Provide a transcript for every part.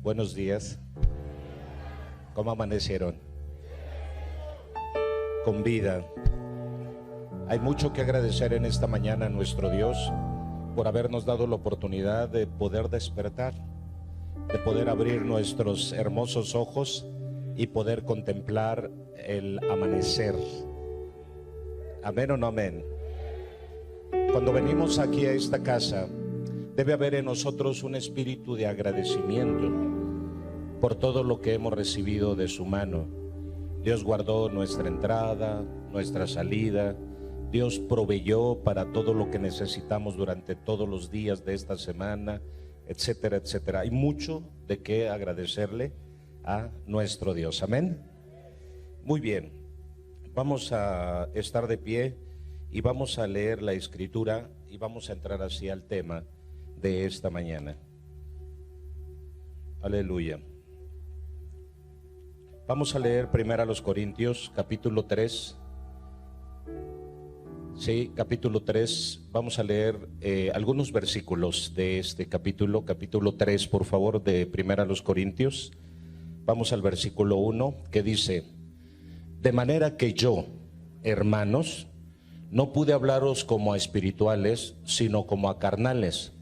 Buenos días. ¿Cómo amanecieron? Con vida. Hay mucho que agradecer en esta mañana a nuestro Dios por habernos dado la oportunidad de poder despertar, de poder abrir nuestros hermosos ojos y poder contemplar el amanecer. ¿Amén o no amén? Cuando venimos aquí a esta casa, debe haber en nosotros un espíritu de agradecimiento por todo lo que hemos recibido de su mano. Dios guardó nuestra entrada, nuestra salida. Dios proveyó para todo lo que necesitamos durante todos los días de esta semana, etcétera, etcétera. Hay mucho de qué agradecerle a nuestro Dios. Amén. Muy bien, vamos a estar de pie y vamos a leer la escritura y vamos a entrar así al tema de esta mañana. Aleluya. Vamos a leer primero a los Corintios, capítulo 3. Sí, capítulo 3. Vamos a leer algunos versículos de este capítulo 3, por favor, de primero a los Corintios. Vamos al versículo 1, que dice: de manera que yo, hermanos, no pude hablaros como a espirituales, sino como a carnales,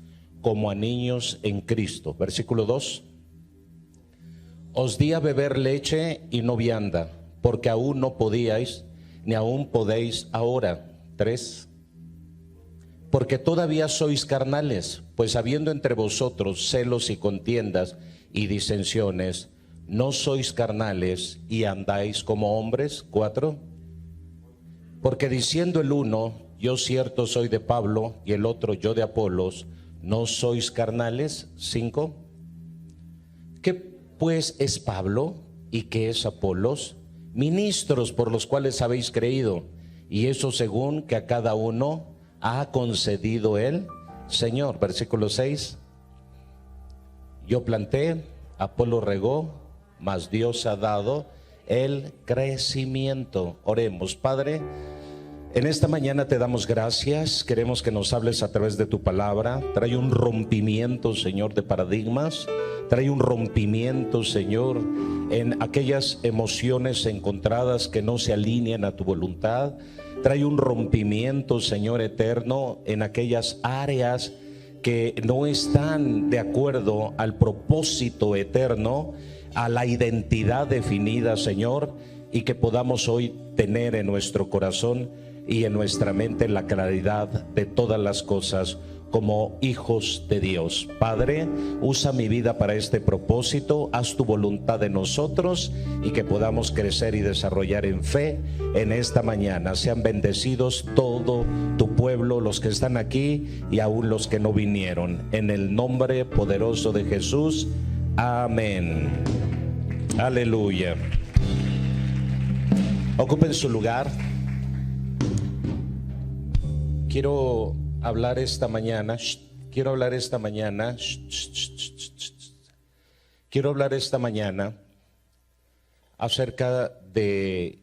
como a niños en Cristo. Versículo 2: os di a beber leche y no vianda, porque aún no podíais, ni aún podéis ahora. 3: porque todavía sois carnales, pues habiendo entre vosotros celos y contiendas y disensiones, no sois carnales y andáis como hombres. 4: porque diciendo el uno, yo cierto soy de Pablo, y el otro, yo de Apolos, ¿no sois carnales? 5: ¿qué pues es Pablo y qué es Apolos? Ministros por los cuales habéis creído, y eso según que a cada uno ha concedido el Señor. Versículo 6: yo planté, Apolo regó, mas Dios ha dado el crecimiento. Oremos. Padre, en esta mañana te damos gracias. Queremos que nos hables a través de tu palabra. Trae un rompimiento, Señor, de paradigmas. Trae un rompimiento, Señor, en aquellas emociones encontradas que no se alinean a tu voluntad. Trae un rompimiento, Señor eterno, en aquellas áreas que no están de acuerdo al propósito eterno, a la identidad definida, Señor, y que podamos hoy tener en nuestro corazón y en nuestra mente la claridad de todas las cosas como hijos de Dios. Padre, usa mi vida para este propósito, haz tu voluntad en nosotros y que podamos crecer y desarrollar en fe en esta mañana. Sean bendecidos todo tu pueblo, los que están aquí y aún los que no vinieron. En el nombre poderoso de Jesús, amén. Aleluya. Ocupen su lugar. Quiero hablar esta mañana acerca de,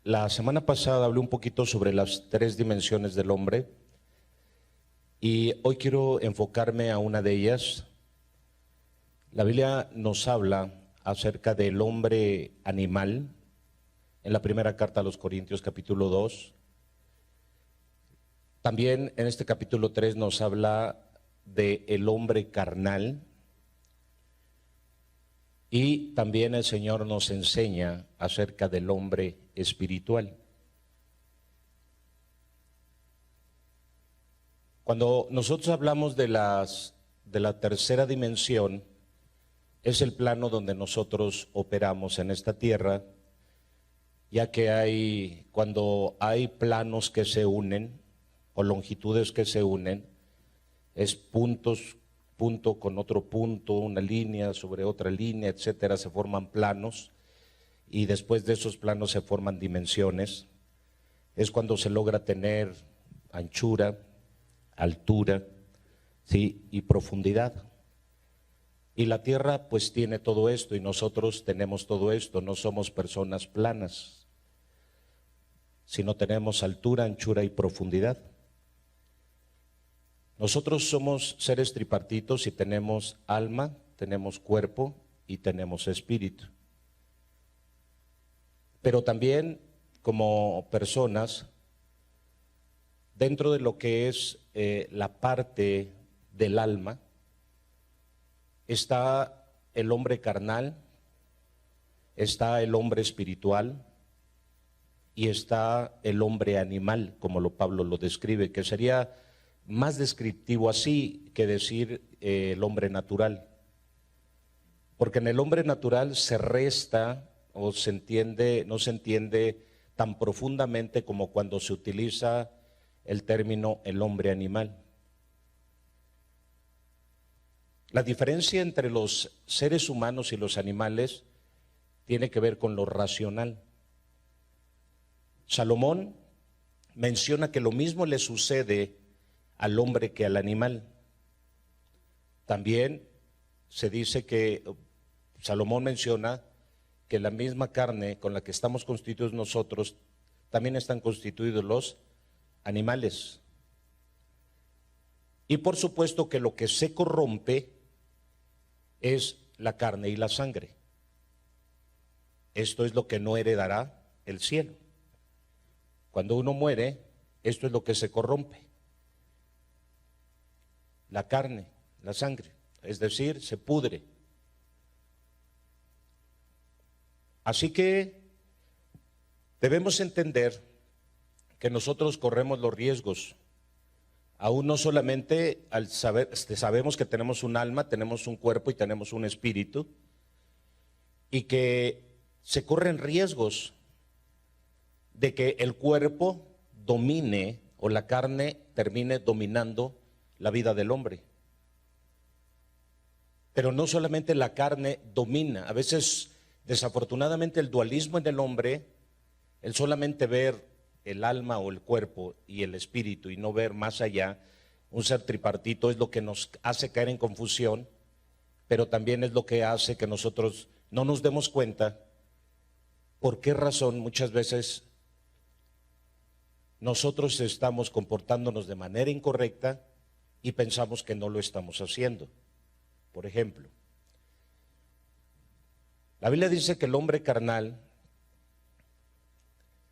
la semana pasada hablé un poquito sobre las 3 dimensiones del hombre y hoy quiero enfocarme a una de ellas. La Biblia nos habla acerca del hombre animal en la primera carta a los Corintios, capítulo 2. También en este capítulo 3 nos habla de el hombre carnal, y también el Señor nos enseña acerca del hombre espiritual. Cuando nosotros hablamos de la tercera dimensión, es el plano donde nosotros operamos en esta tierra, ya que cuando hay planos que se unen, o longitudes que se unen, es punto con otro punto, una línea sobre otra línea, etcétera, se forman planos y después de esos planos se forman dimensiones. Es cuando se logra tener anchura, altura, ¿sí?, y profundidad. Y la tierra pues tiene todo esto y nosotros tenemos todo esto. No somos personas planas, sino tenemos altura, anchura y profundidad. Nosotros somos seres tripartitos y tenemos alma, tenemos cuerpo y tenemos espíritu. Pero también como personas, dentro de lo que es la parte del alma, está el hombre carnal, está el hombre espiritual y está el hombre animal, como Pablo lo describe, que sería más descriptivo así que decir el hombre natural. Porque en el hombre natural se resta o se entiende, no se entiende tan profundamente como cuando se utiliza el término el hombre animal. La diferencia entre los seres humanos y los animales tiene que ver con lo racional. Salomón menciona que lo mismo le sucede al hombre que al animal. También se dice que Salomón menciona que la misma carne con la que estamos constituidos nosotros, también están constituidos los animales. Y por supuesto que lo que se corrompe es la carne y la sangre. Esto es lo que no heredará el cielo. Cuando uno muere, esto es lo que se corrompe. La carne, la sangre, es decir, se pudre. Así que debemos entender que nosotros corremos los riesgos, aún no solamente al saber, sabemos que tenemos un alma, tenemos un cuerpo y tenemos un espíritu, y que se corren riesgos de que el cuerpo domine o la carne termine dominando la vida del hombre. Pero no solamente la carne domina, a veces desafortunadamente el dualismo en el hombre, el solamente ver el alma o el cuerpo y el espíritu y no ver más allá, un ser tripartito, es lo que nos hace caer en confusión, pero también es lo que hace que nosotros no nos demos cuenta por qué razón muchas veces nosotros estamos comportándonos de manera incorrecta y pensamos que no lo estamos haciendo. Por ejemplo, la Biblia dice que el hombre carnal,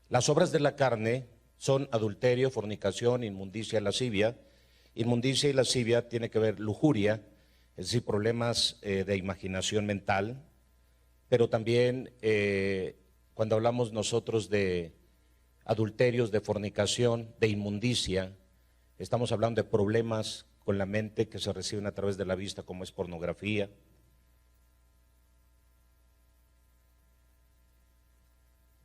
las obras de la carne son adulterio, fornicación, inmundicia, lascivia. Inmundicia y lascivia tiene que ver lujuria, es decir, problemas de imaginación mental, pero también cuando hablamos nosotros de adulterios, de fornicación, de inmundicia, estamos hablando de problemas con la mente que se reciben a través de la vista, como es pornografía.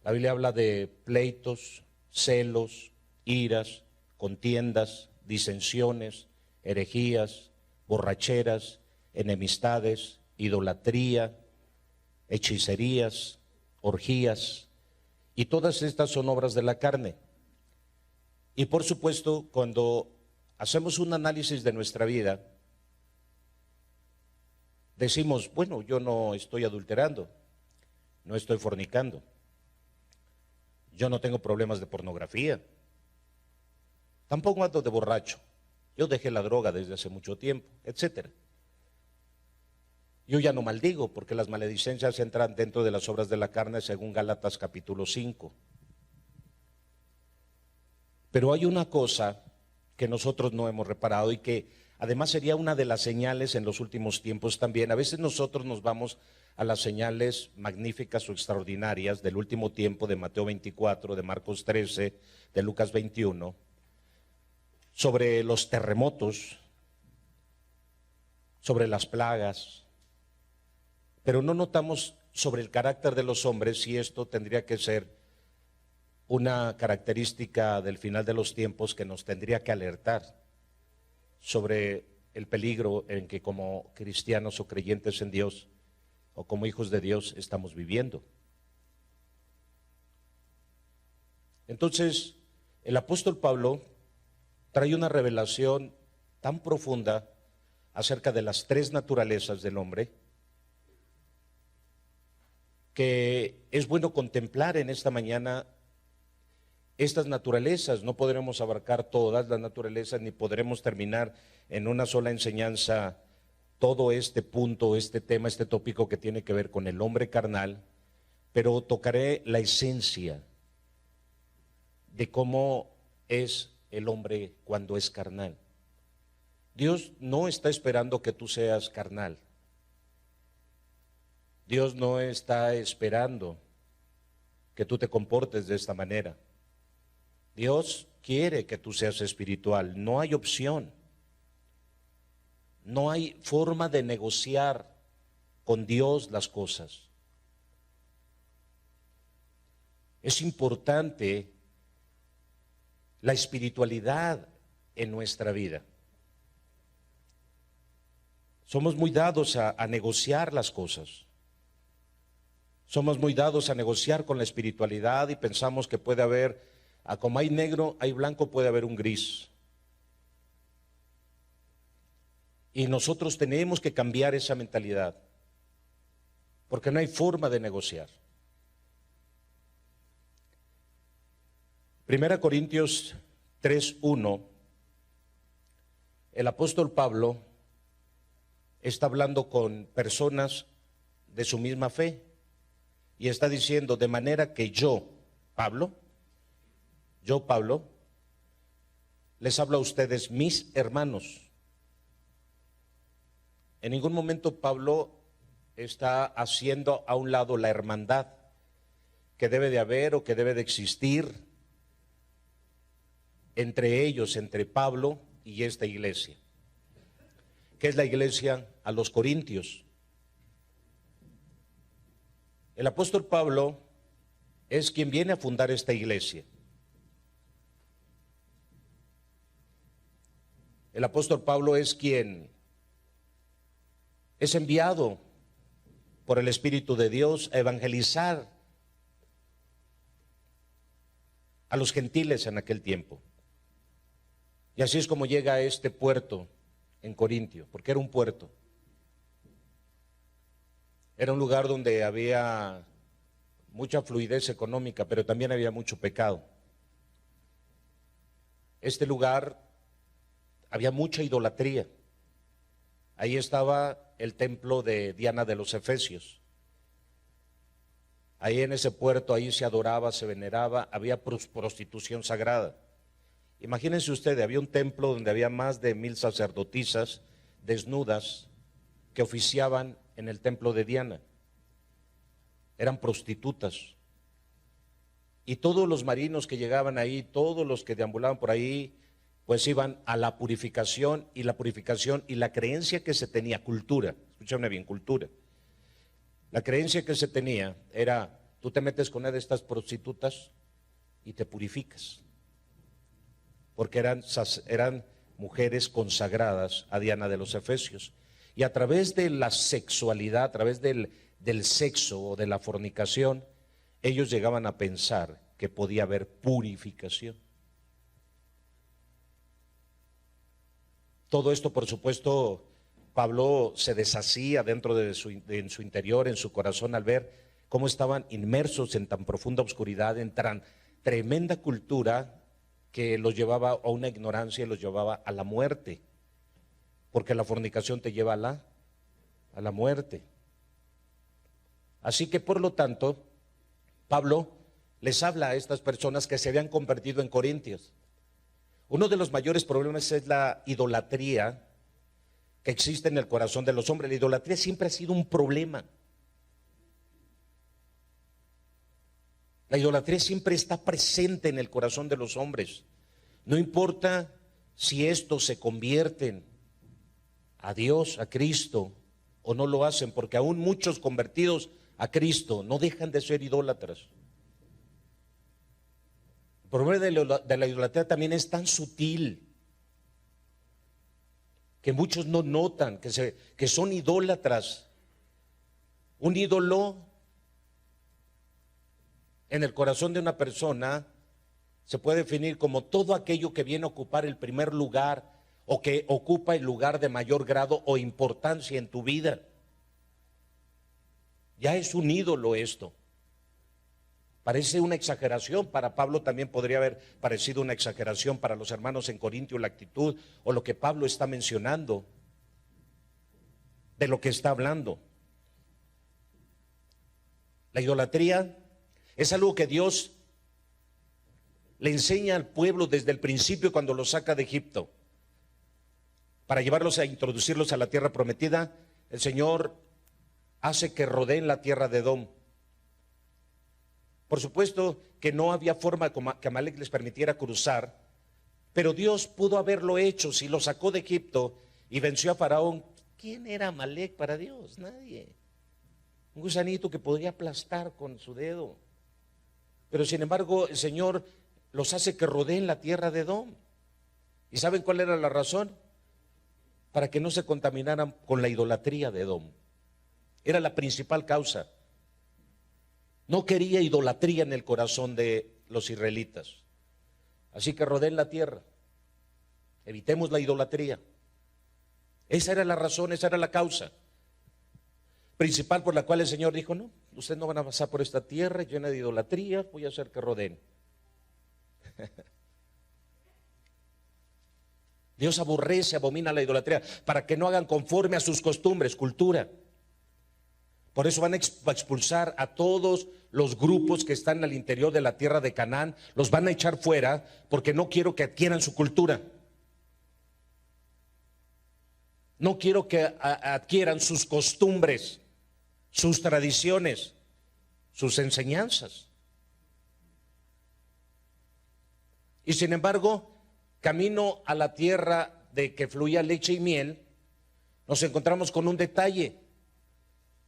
La Biblia habla de pleitos, celos, iras, contiendas, disensiones, herejías, borracheras, enemistades, idolatría, hechicerías, orgías, y todas estas son obras de la carne. Y por supuesto, cuando hacemos un análisis de nuestra vida, decimos, bueno, yo no estoy adulterando, no estoy fornicando, yo no tengo problemas de pornografía, tampoco ando de borracho, yo dejé la droga desde hace mucho tiempo, etcétera. Yo ya no maldigo porque las maledicencias entran dentro de las obras de la carne según Gálatas capítulo 5. Pero hay una cosa que nosotros no hemos reparado y que además sería una de las señales en los últimos tiempos también. A veces nosotros nos vamos a las señales magníficas o extraordinarias del último tiempo, de Mateo 24, de Marcos 13, de Lucas 21, sobre los terremotos, sobre las plagas, pero no notamos sobre el carácter de los hombres, y esto tendría que ser una característica del final de los tiempos que nos tendría que alertar sobre el peligro en que como cristianos o creyentes en Dios o como hijos de Dios estamos viviendo. Entonces, el apóstol Pablo trae una revelación tan profunda acerca de las tres naturalezas del hombre que es bueno contemplar en esta mañana estas naturalezas. No podremos abarcar todas las naturalezas ni podremos terminar en una sola enseñanza todo este punto, este tema, este tópico que tiene que ver con el hombre carnal, pero tocaré la esencia de cómo es el hombre cuando es carnal. Dios no está esperando que tú seas carnal. Dios no está esperando que tú te comportes de esta manera. Dios quiere que tú seas espiritual, no hay opción. No hay forma de negociar con Dios las cosas. Es importante la espiritualidad en nuestra vida. Somos muy dados a negociar las cosas. Somos muy dados a negociar con la espiritualidad y pensamos que puede haber, como hay negro, hay blanco, puede haber un gris. Y nosotros tenemos que cambiar esa mentalidad, porque no hay forma de negociar. 1 Corintios 3:1, el apóstol Pablo está hablando con personas de su misma fe y está diciendo, de manera que yo, Pablo, les hablo a ustedes, mis hermanos. En ningún momento Pablo está haciendo a un lado la hermandad que debe de haber o que debe de existir entre ellos, entre Pablo y esta iglesia, que es la iglesia a los Corintios. El apóstol Pablo es quien viene a fundar esta iglesia. El apóstol Pablo es quien es enviado por el Espíritu de Dios a evangelizar a los gentiles en aquel tiempo. Y así es como llega a este puerto en Corintio, porque era un puerto. Era un lugar donde había mucha fluidez económica, pero también había mucho pecado. Este lugar había mucha idolatría. Ahí estaba el templo de Diana de los Efesios. Ahí en ese puerto, ahí se adoraba, se veneraba, había prostitución sagrada. Imagínense ustedes, había un templo donde había más de 1000 sacerdotisas desnudas que oficiaban en el templo de Diana. Eran prostitutas. Y todos los marinos que llegaban ahí, todos los que deambulaban por ahí, pues iban a la purificación y la creencia que se tenía, cultura, escúchame bien, cultura. La creencia que se tenía era, tú te metes con una de estas prostitutas y te purificas, porque eran mujeres consagradas a Diana de los Efesios. Y a través de la sexualidad, a través del sexo o de la fornicación, ellos llegaban a pensar que podía haber purificación. Todo esto, por supuesto, Pablo se deshacía dentro de en su interior, en su corazón, al ver cómo estaban inmersos en tan profunda oscuridad, en tan tremenda cultura que los llevaba a una ignorancia y los llevaba a la muerte, porque la fornicación te lleva a la muerte. Así que, por lo tanto, Pablo les habla a estas personas que se habían convertido en corintios. Uno de los mayores problemas es la idolatría que existe en el corazón de los hombres. La idolatría siempre ha sido un problema. La idolatría siempre está presente en el corazón de los hombres. No importa si estos se convierten a Dios, a Cristo, o no lo hacen, porque aún muchos convertidos a Cristo no dejan de ser idólatras. El problema de la idolatría también es tan sutil que muchos no notan que son idólatras. Un ídolo en el corazón de una persona se puede definir como todo aquello que viene a ocupar el primer lugar o que ocupa el lugar de mayor grado o importancia en tu vida. Ya es un ídolo esto. Parece una exageración, para Pablo también podría haber parecido una exageración, para los hermanos en Corintio la actitud o lo que Pablo está mencionando. de lo que está hablando. La idolatría es algo que Dios le enseña al pueblo desde el principio cuando los saca de Egipto. Para llevarlos a introducirlos a la tierra prometida, el Señor hace que rodeen la tierra de Edom. Por supuesto que no había forma que Amalek les permitiera cruzar, pero Dios pudo haberlo hecho. Si lo sacó de Egipto y venció a Faraón, ¿quién era Amalek para Dios? Nadie. Un gusanito que podría aplastar con su dedo. Pero sin embargo el Señor los hace que rodeen la tierra de Edom. ¿Y saben cuál era la razón? Para que no se contaminaran con la idolatría de Edom. Era la principal causa. No quería idolatría en el corazón de los israelitas. Así que rodeen la tierra. Evitemos la idolatría. Esa era la razón, esa era la causa principal por la cual el Señor dijo: no, ustedes no van a pasar por esta tierra llena de idolatría, voy a hacer que rodeen. Dios aborrece, abomina la idolatría, para que no hagan conforme a sus costumbres, cultura. Por eso van a expulsar a todos los grupos que están al interior de la tierra de Canaán, los van a echar fuera, porque no quiero que adquieran su cultura. No quiero que adquieran sus costumbres, sus tradiciones, sus enseñanzas. Y sin embargo, camino a la tierra de que fluía leche y miel, nos encontramos con un detalle.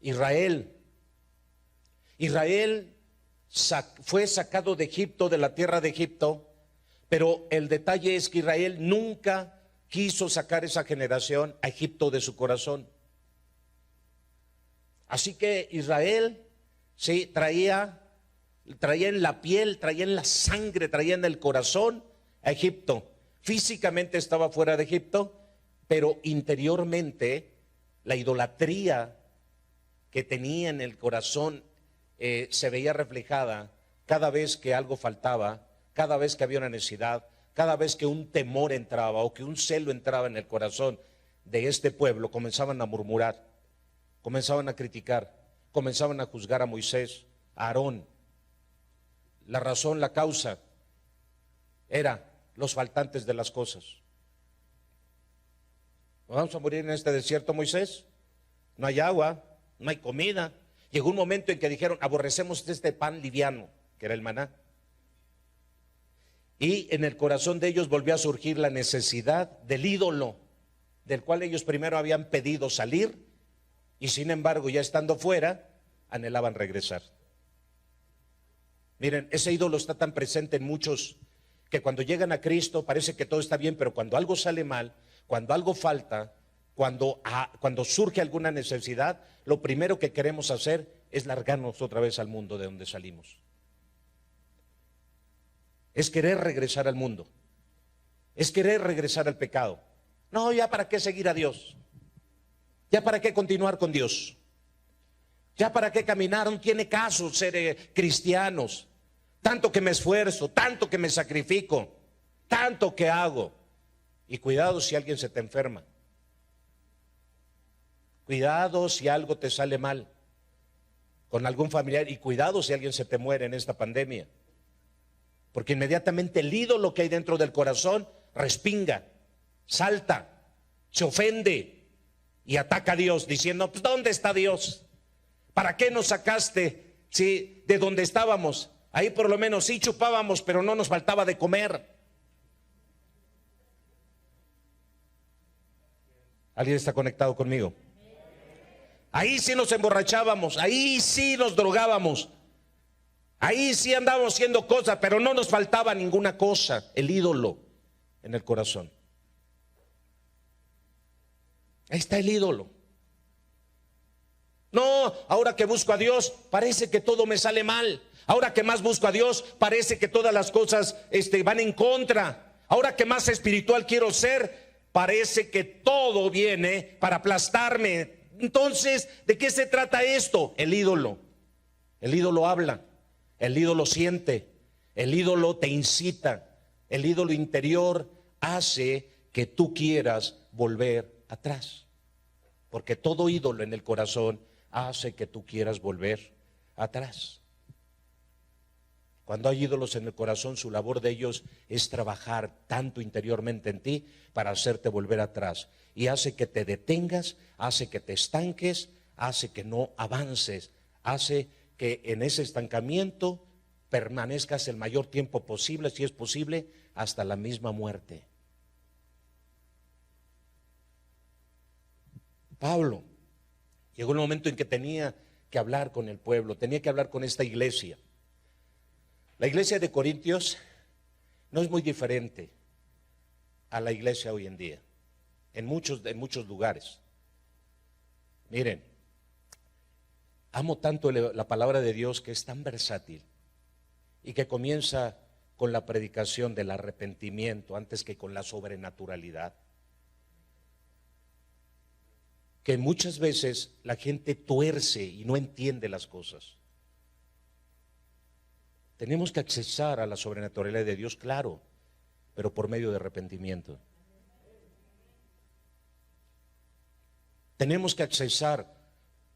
Israel fue sacado de Egipto, de la tierra de Egipto, pero el detalle es que Israel nunca quiso sacar esa generación a Egipto de su corazón. Así que Israel sí traía en la piel, traía en la sangre, traía en el corazón a Egipto. Físicamente estaba fuera de Egipto, pero interiormente la idolatría que tenía en el corazón se veía reflejada cada vez que algo faltaba, cada vez que había una necesidad, cada vez que un temor entraba o que un celo entraba en el corazón de este pueblo. Comenzaban a murmurar, comenzaban a criticar, comenzaban a juzgar a Moisés, a Aarón. La razón, la causa era los faltantes de las cosas. ¿Nos vamos a morir en este desierto, Moisés? No hay agua, no hay comida. Llegó un momento en que dijeron: aborrecemos este pan liviano, que era el maná. Y en el corazón de ellos volvió a surgir la necesidad del ídolo, del cual ellos primero habían pedido salir, y sin embargo, ya estando fuera, anhelaban regresar. Miren, ese ídolo está tan presente en muchos que cuando llegan a Cristo parece que todo está bien, pero cuando algo sale mal, cuando algo falta, cuando surge alguna necesidad, lo primero que queremos hacer es largarnos otra vez al mundo de donde salimos. Es querer regresar al mundo, es querer regresar al pecado. No, ya para qué seguir a Dios, ya para qué continuar con Dios, ya para qué caminar, no tiene caso ser cristianos. Tanto que me esfuerzo, tanto que me sacrifico, tanto que hago. Y cuidado si alguien se te enferma. Cuidado si algo te sale mal con algún familiar, y cuidado si alguien se te muere en esta pandemia. Porque inmediatamente el ídolo que hay dentro del corazón respinga, salta, se ofende y ataca a Dios diciendo: pues, ¿dónde está Dios? ¿Para qué nos sacaste de donde estábamos? Ahí por lo menos sí chupábamos, pero no nos faltaba de comer. ¿Alguien está conectado conmigo? Ahí sí nos emborrachábamos, ahí sí nos drogábamos, ahí sí andábamos haciendo cosas, pero no nos faltaba ninguna cosa. El ídolo en el corazón. Ahí está el ídolo. No, ahora que busco a Dios, parece que todo me sale mal. Ahora que más busco a Dios, parece que todas las cosas van en contra. Ahora que más espiritual quiero ser, parece que todo viene para aplastarme. Entonces, ¿de qué se trata esto? El ídolo. El ídolo habla, el ídolo siente, el ídolo te incita, el ídolo interior hace que tú quieras volver atrás. porque todo ídolo en el corazón hace que tú quieras volver atrás. Cuando hay ídolos en el corazón, su labor de ellos es trabajar tanto interiormente en ti para hacerte volver atrás, y hace que te detengas, hace que te estanques, hace que no avances, hace que en ese estancamiento permanezcas el mayor tiempo posible, si es posible, hasta la misma muerte. Pablo llegó el momento en que tenía que hablar con el pueblo, tenía que hablar con esta iglesia. La iglesia de Corintios no es muy diferente a la iglesia hoy en día, en muchos lugares. Miren, amo tanto la palabra de Dios, que es tan versátil y que comienza con la predicación del arrepentimiento antes que con la sobrenaturalidad. Que muchas veces la gente tuerce y no entiende las cosas. Tenemos que accesar a la sobrenaturalidad de Dios, claro, pero por medio de arrepentimiento. Tenemos que accesar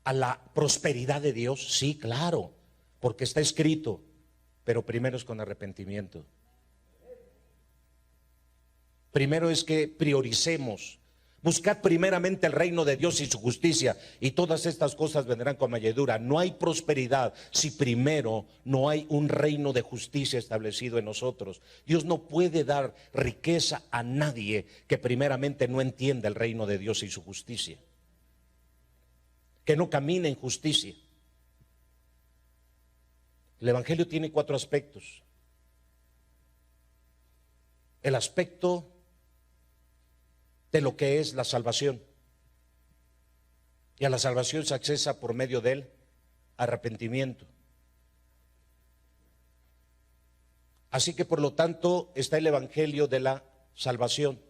a la prosperidad de Dios, sí, claro, porque está escrito, pero primero es con arrepentimiento. Primero es que prioricemos. Buscad primeramente el reino de Dios y su justicia, y todas estas cosas vendrán con añadidura. No hay prosperidad si primero no hay un reino de justicia establecido en nosotros. Dios no puede dar riqueza a nadie que primeramente no entienda el reino de Dios y su justicia, que no camine en justicia. El evangelio tiene 4 aspectos. El aspecto de lo que es la salvación, y a la salvación se accesa por medio del arrepentimiento. Así que por lo tanto está el evangelio de la salvación,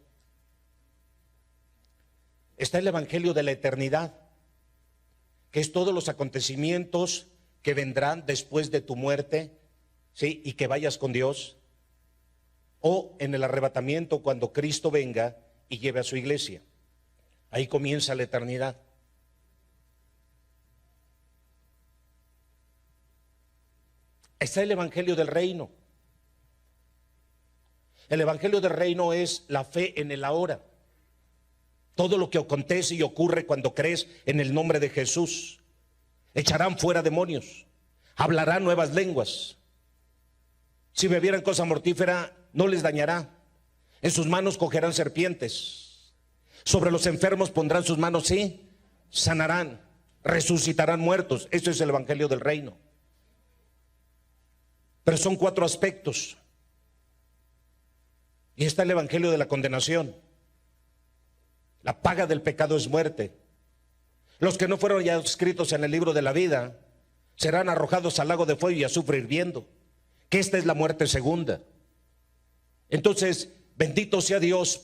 está el evangelio de la eternidad, que es todos los acontecimientos que vendrán después de tu muerte, ¿sí? Y que vayas con Dios, o en el arrebatamiento, cuando Cristo venga y lleve a su iglesia. Ahí comienza la eternidad. Está el evangelio del reino. El evangelio del reino es la fe en el ahora. Todo lo que acontece y ocurre cuando crees en el nombre de Jesús. Echarán fuera demonios, hablarán nuevas lenguas. Si bebieran cosa mortífera, no les dañará. En sus manos cogerán serpientes. Sobre los enfermos pondrán sus manos, sí, sanarán. Resucitarán muertos. Eso es el evangelio del reino. Pero son 4 aspectos. Y está el evangelio de la condenación. La paga del pecado es muerte. Los que no fueron ya escritos en el libro de la vida serán arrojados al lago de fuego y a azufre hirviendo. Que esta es la muerte segunda. Entonces, bendito sea Dios,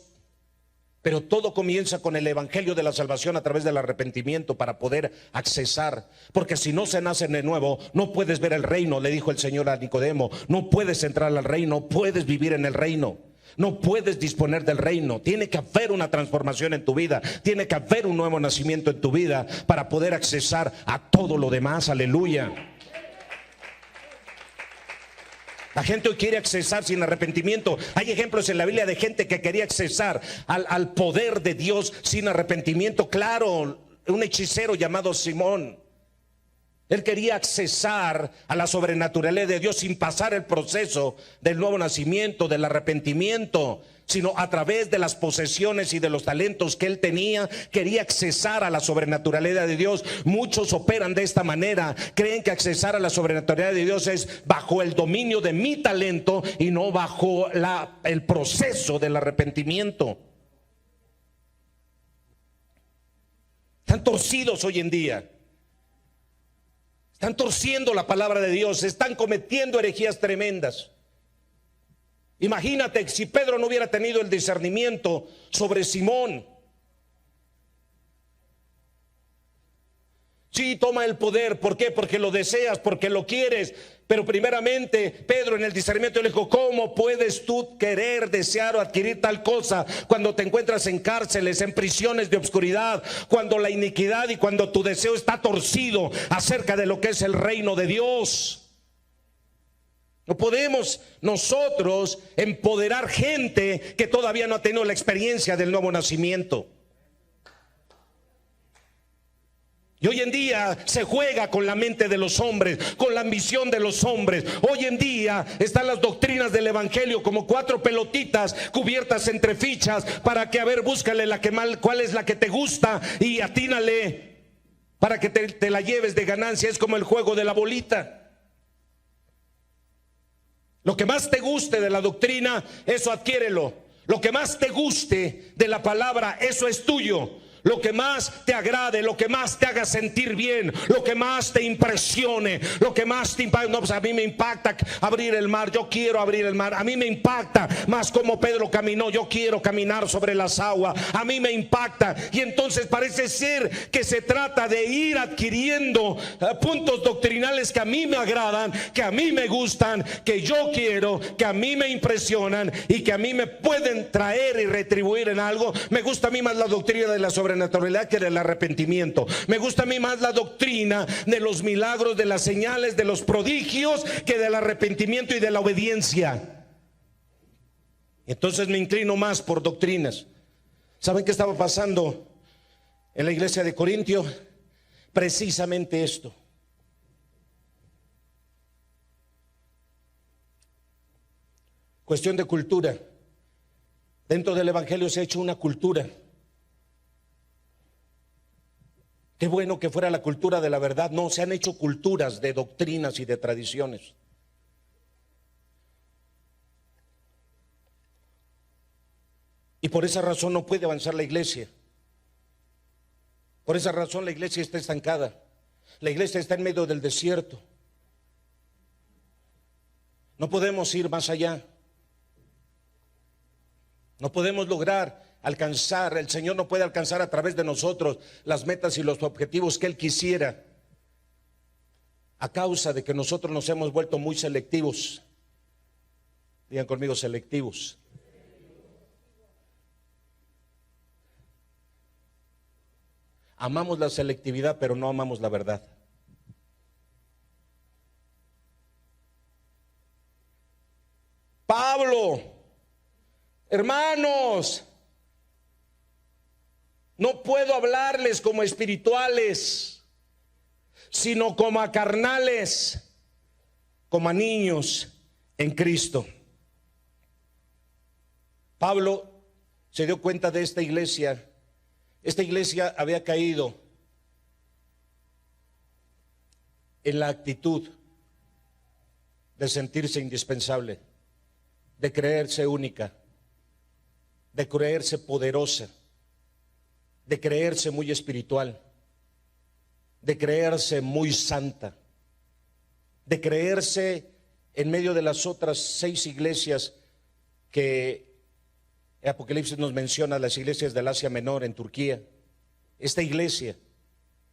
pero todo comienza con el evangelio de la salvación a través del arrepentimiento para poder accesar, porque si no se nace de nuevo, no puedes ver el reino. Le dijo el Señor a Nicodemo, no puedes entrar al reino, puedes vivir en el reino, no puedes disponer del reino. Tiene que haber una transformación en tu vida, tiene que haber un nuevo nacimiento en tu vida para poder accesar a todo lo demás. Aleluya. La gente hoy quiere accesar sin arrepentimiento. Hay ejemplos en la Biblia de gente que quería accesar al poder de Dios sin arrepentimiento. Claro, un hechicero llamado Simón, él quería accesar a la sobrenaturalidad de Dios sin pasar el proceso del nuevo nacimiento, del arrepentimiento, sino a través de las posesiones y de los talentos que él tenía, quería accesar a la sobrenaturalidad de Dios. Muchos operan de esta manera, creen que accesar a la sobrenaturalidad de Dios es bajo el dominio de mi talento y no bajo el proceso del arrepentimiento. Están torcidos hoy en día. Están torciendo la palabra de Dios, están cometiendo herejías tremendas. Imagínate si Pedro no hubiera tenido el discernimiento sobre Simón. Sí, toma el poder. ¿Por qué? Porque lo deseas, porque lo quieres. Pero primeramente, Pedro en el discernimiento le dijo: ¿cómo puedes tú querer, desear o adquirir tal cosa cuando te encuentras en cárceles, en prisiones de obscuridad, cuando la iniquidad y cuando tu deseo está torcido acerca de lo que es el reino de Dios? No podemos nosotros empoderar gente que todavía no ha tenido la experiencia del nuevo nacimiento. Y hoy en día se juega con la mente de los hombres, con la ambición de los hombres. Hoy en día están las doctrinas del evangelio como 4 pelotitas cubiertas entre fichas para que, a ver, búscale cuál es la que te gusta y atínale para que te la lleves de ganancia. Es como el juego de la bolita. Lo que más te guste de la doctrina, eso adquiérelo. Lo que más te guste de la palabra, eso es tuyo. Lo que más te agrade, lo que más te haga sentir bien, lo que más te impresione, lo que más te impacta. No, pues a mí me impacta abrir el mar, yo quiero abrir el mar. A mí me impacta más como Pedro caminó, yo quiero caminar sobre las aguas. A mí me impacta. Y entonces parece ser que se trata de ir adquiriendo puntos doctrinales que a mí me agradan, que a mí me gustan, que yo quiero, que a mí me impresionan y que a mí me pueden traer y retribuir en algo. Me gusta a mí más la doctrina de la sobrenaturalidad que del arrepentimiento. Me gusta a mí más la doctrina de los milagros, de las señales, de los prodigios, que del arrepentimiento y de la obediencia. Entonces me inclino más por doctrinas. ¿Saben qué estaba pasando en la iglesia de Corintio? Precisamente esto. Cuestión de cultura. Dentro del evangelio se ha hecho una cultura. Qué bueno que fuera la cultura de la verdad. No, se han hecho culturas de doctrinas y de tradiciones. Y por esa razón no puede avanzar la iglesia. Por esa razón la iglesia está estancada. La iglesia está en medio del desierto. No podemos ir más allá. No podemos lograr alcanzar, el Señor no puede alcanzar a través de nosotros las metas y los objetivos que Él quisiera, a causa de que nosotros nos hemos vuelto muy selectivos. Digan conmigo: selectivos. Amamos la selectividad, pero no amamos la verdad. Pablo, hermanos, no puedo hablarles como espirituales, sino como a carnales, como a niños en Cristo. Pablo se dio cuenta de esta iglesia. Esta iglesia había caído en la actitud de sentirse indispensable, de creerse única, de creerse poderosa, de creerse muy espiritual, de creerse muy santa, de creerse en medio de las otras 6 iglesias que Apocalipsis nos menciona, las iglesias del Asia Menor en Turquía. Esta iglesia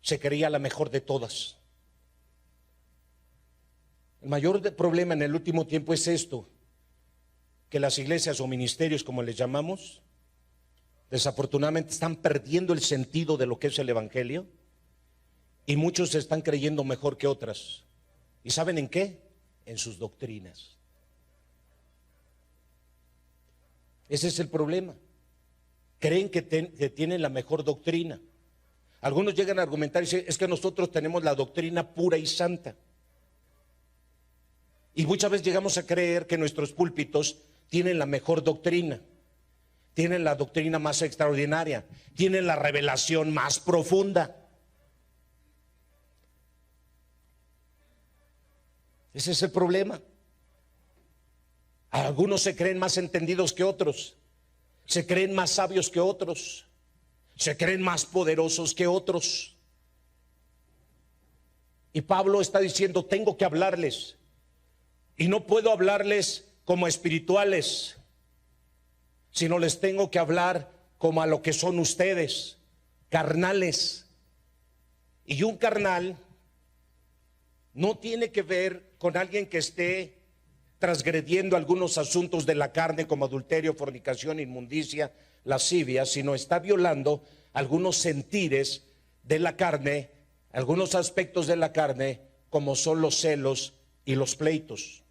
se creía la mejor de todas. El mayor problema en el último tiempo es esto, que las iglesias o ministerios, como les llamamos, desafortunadamente están perdiendo el sentido de lo que es el evangelio, y muchos se están creyendo mejor que otras. ¿Y saben en qué? En sus doctrinas. Ese es el problema. Creen que tienen la mejor doctrina. Algunos llegan a argumentar y dicen: es que nosotros tenemos la doctrina pura y santa. Y muchas veces llegamos a creer que nuestros púlpitos tienen la mejor doctrina, tienen la doctrina más extraordinaria, tienen la revelación más profunda. Ese es el problema. Algunos se creen más entendidos que otros, se creen más sabios que otros, se creen más poderosos que otros. Y Pablo está diciendo: tengo que hablarles, y no puedo hablarles como espirituales, sino les tengo que hablar como a lo que son ustedes, carnales. Y un carnal no tiene que ver con alguien que esté transgrediendo algunos asuntos de la carne como adulterio, fornicación, inmundicia, lascivia, sino está violando algunos sentires de la carne, algunos aspectos de la carne, como son los celos y los pleitos.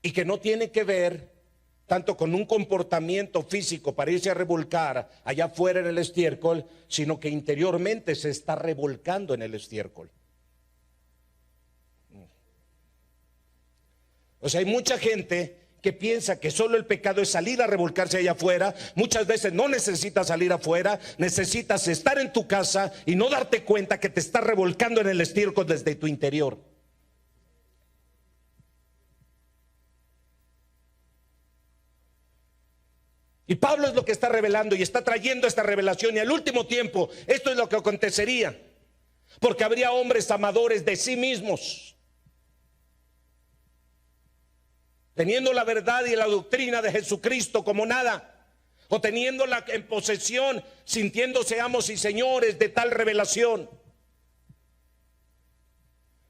Y que no tiene que ver tanto con un comportamiento físico para irse a revolcar allá afuera en el estiércol, sino que interiormente se está revolcando en el estiércol. O sea, hay mucha gente que piensa que solo el pecado es salir a revolcarse allá afuera. Muchas veces no necesitas salir afuera, necesitas estar en tu casa y no darte cuenta que te estás revolcando en el estiércol desde tu interior. Y Pablo es lo que está revelando y está trayendo esta revelación. Y al último tiempo esto es lo que acontecería, porque habría hombres amadores de sí mismos, teniendo la verdad y la doctrina de Jesucristo como nada, o teniéndola en posesión, sintiéndose amos y señores de tal revelación.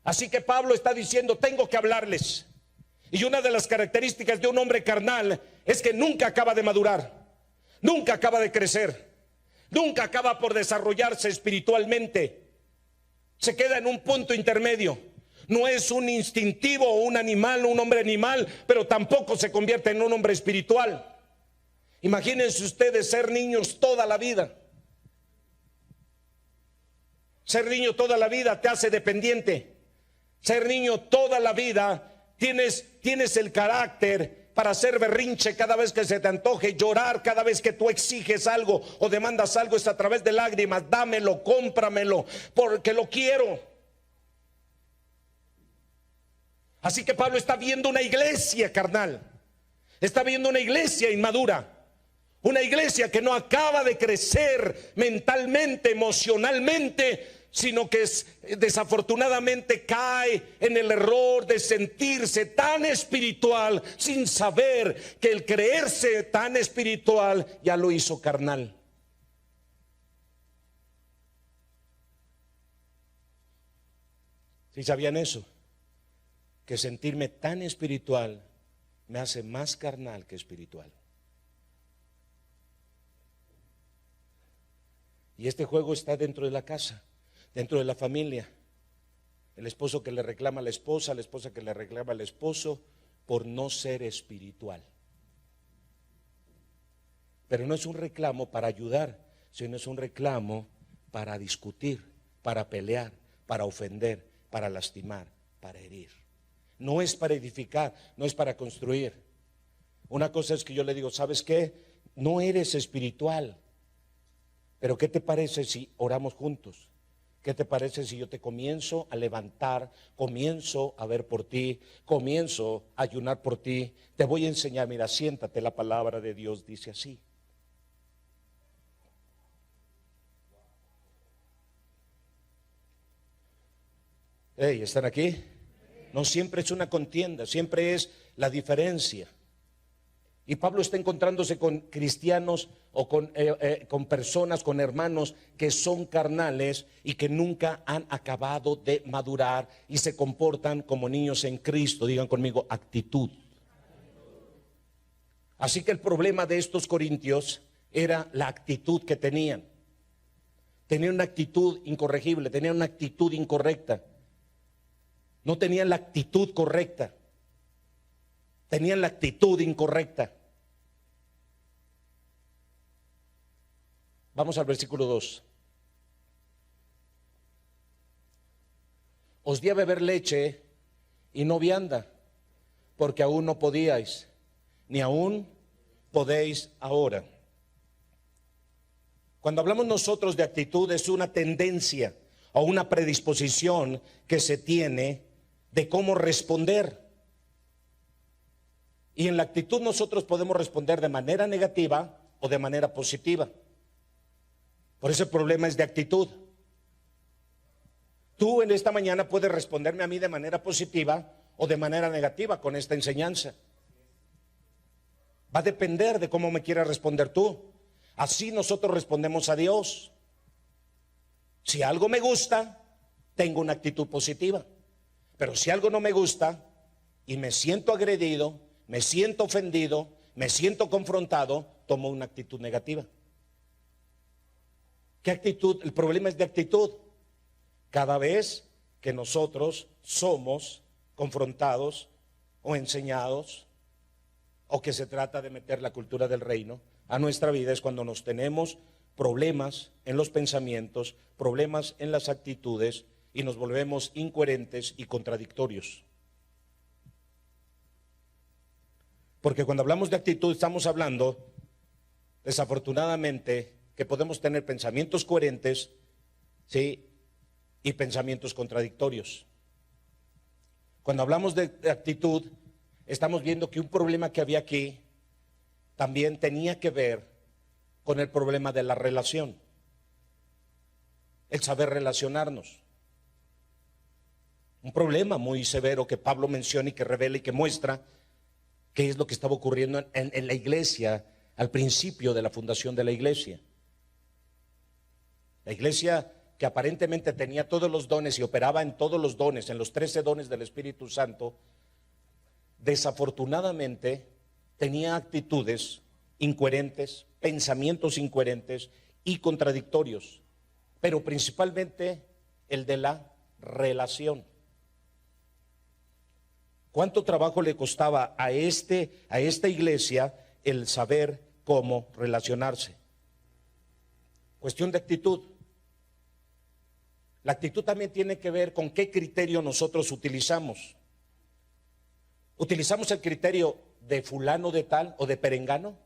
Así que Pablo está diciendo, tengo que hablarles. Y una de las características de un hombre carnal es que nunca acaba de madurar, nunca acaba de crecer, nunca acaba por desarrollarse espiritualmente. Se queda en un punto intermedio. No es un instintivo o un animal, un hombre animal, pero tampoco se convierte en un hombre espiritual. Imagínense ustedes ser niños toda la vida. Ser niño toda la vida te hace dependiente. Ser niño toda la vida tienes el carácter para hacer berrinche cada vez que se te antoje, llorar cada vez que tú exiges algo o demandas algo, es a través de lágrimas. Dámelo, cómpramelo, porque lo quiero. Así que Pablo está viendo una iglesia carnal, está viendo una iglesia inmadura, una iglesia que no acaba de crecer mentalmente, emocionalmente, sino que desafortunadamente cae en el error de sentirse tan espiritual sin saber que el creerse tan espiritual ya lo hizo carnal. ¿Sí sabían eso? Que sentirme tan espiritual me hace más carnal que espiritual. Y este juego está dentro de la casa, dentro de la familia. El esposo que le reclama a la esposa que le reclama al esposo por no ser espiritual. Pero no es un reclamo para ayudar, sino es un reclamo para discutir, para pelear, para ofender, para lastimar, para herir. No es para edificar, no es para construir. Una cosa es que yo le digo, ¿sabes qué? No eres espiritual, pero ¿qué te parece si oramos juntos? ¿Qué te parece si yo te comienzo a levantar, comienzo a ver por ti, comienzo a ayunar por ti? Te voy a enseñar, mira, siéntate, la palabra de Dios dice así. Hey, ¿están aquí? No siempre es una contienda, siempre es la diferencia. Y Pablo está encontrándose con cristianos o con personas, con hermanos que son carnales y que nunca han acabado de madurar y se comportan como niños en Cristo. Digan conmigo, actitud. Así que el problema de estos corintios era la actitud que tenían. Tenían una actitud incorregible, tenían una actitud incorrecta. No tenían la actitud correcta, tenían la actitud incorrecta. Vamos al versículo 2. Os di a beber leche y no vianda, porque aún no podíais, ni aún podéis ahora. Cuando hablamos nosotros de actitud, es una tendencia o una predisposición que se tiene de cómo responder. Y en la actitud nosotros podemos responder de manera negativa o de manera positiva. Por eso el problema es de actitud. Tú en esta mañana puedes responderme a mí de manera positiva o de manera negativa con esta enseñanza. Va a depender de cómo me quieras responder tú. Así nosotros respondemos a Dios. Si algo me gusta, tengo una actitud positiva. Pero si algo no me gusta y me siento agredido, me siento ofendido, me siento confrontado, tomo una actitud negativa. ¿Qué actitud? El problema es de actitud. Cada vez que nosotros somos confrontados o enseñados, o que se trata de meter la cultura del reino a nuestra vida, es cuando nos tenemos problemas en los pensamientos, problemas en las actitudes y nos volvemos incoherentes y contradictorios. Porque cuando hablamos de actitud estamos hablando, desafortunadamente, que podemos tener pensamientos coherentes, ¿sí?, y pensamientos contradictorios. Cuando hablamos de actitud, estamos viendo que un problema que había aquí también tenía que ver con el problema de la relación, el saber relacionarnos. Un problema muy severo que Pablo menciona y que revela y que muestra qué es lo que estaba ocurriendo en la iglesia al principio de la fundación de la iglesia. La iglesia, que aparentemente tenía todos los dones y operaba en todos los dones, en los 13 dones del Espíritu Santo, desafortunadamente tenía actitudes incoherentes, pensamientos incoherentes y contradictorios, pero principalmente el de la relación. ¿Cuánto trabajo le costaba a esta iglesia el saber cómo relacionarse? Cuestión de actitud. La actitud también tiene que ver con qué criterio nosotros utilizamos. ¿Utilizamos el criterio de fulano de tal o de perengano?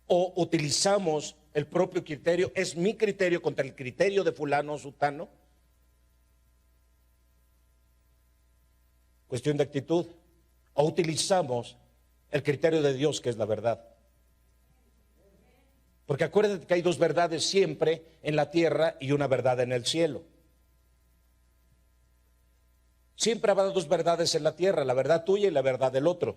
¿O utilizamos el propio criterio, es mi criterio contra el criterio de fulano o sutano? Cuestión de actitud. ¿O utilizamos el criterio de Dios, que es la verdad? Porque acuérdate que hay dos verdades siempre en la tierra y una verdad en el cielo. Siempre habrá dos verdades en la tierra, la verdad tuya y la verdad del otro.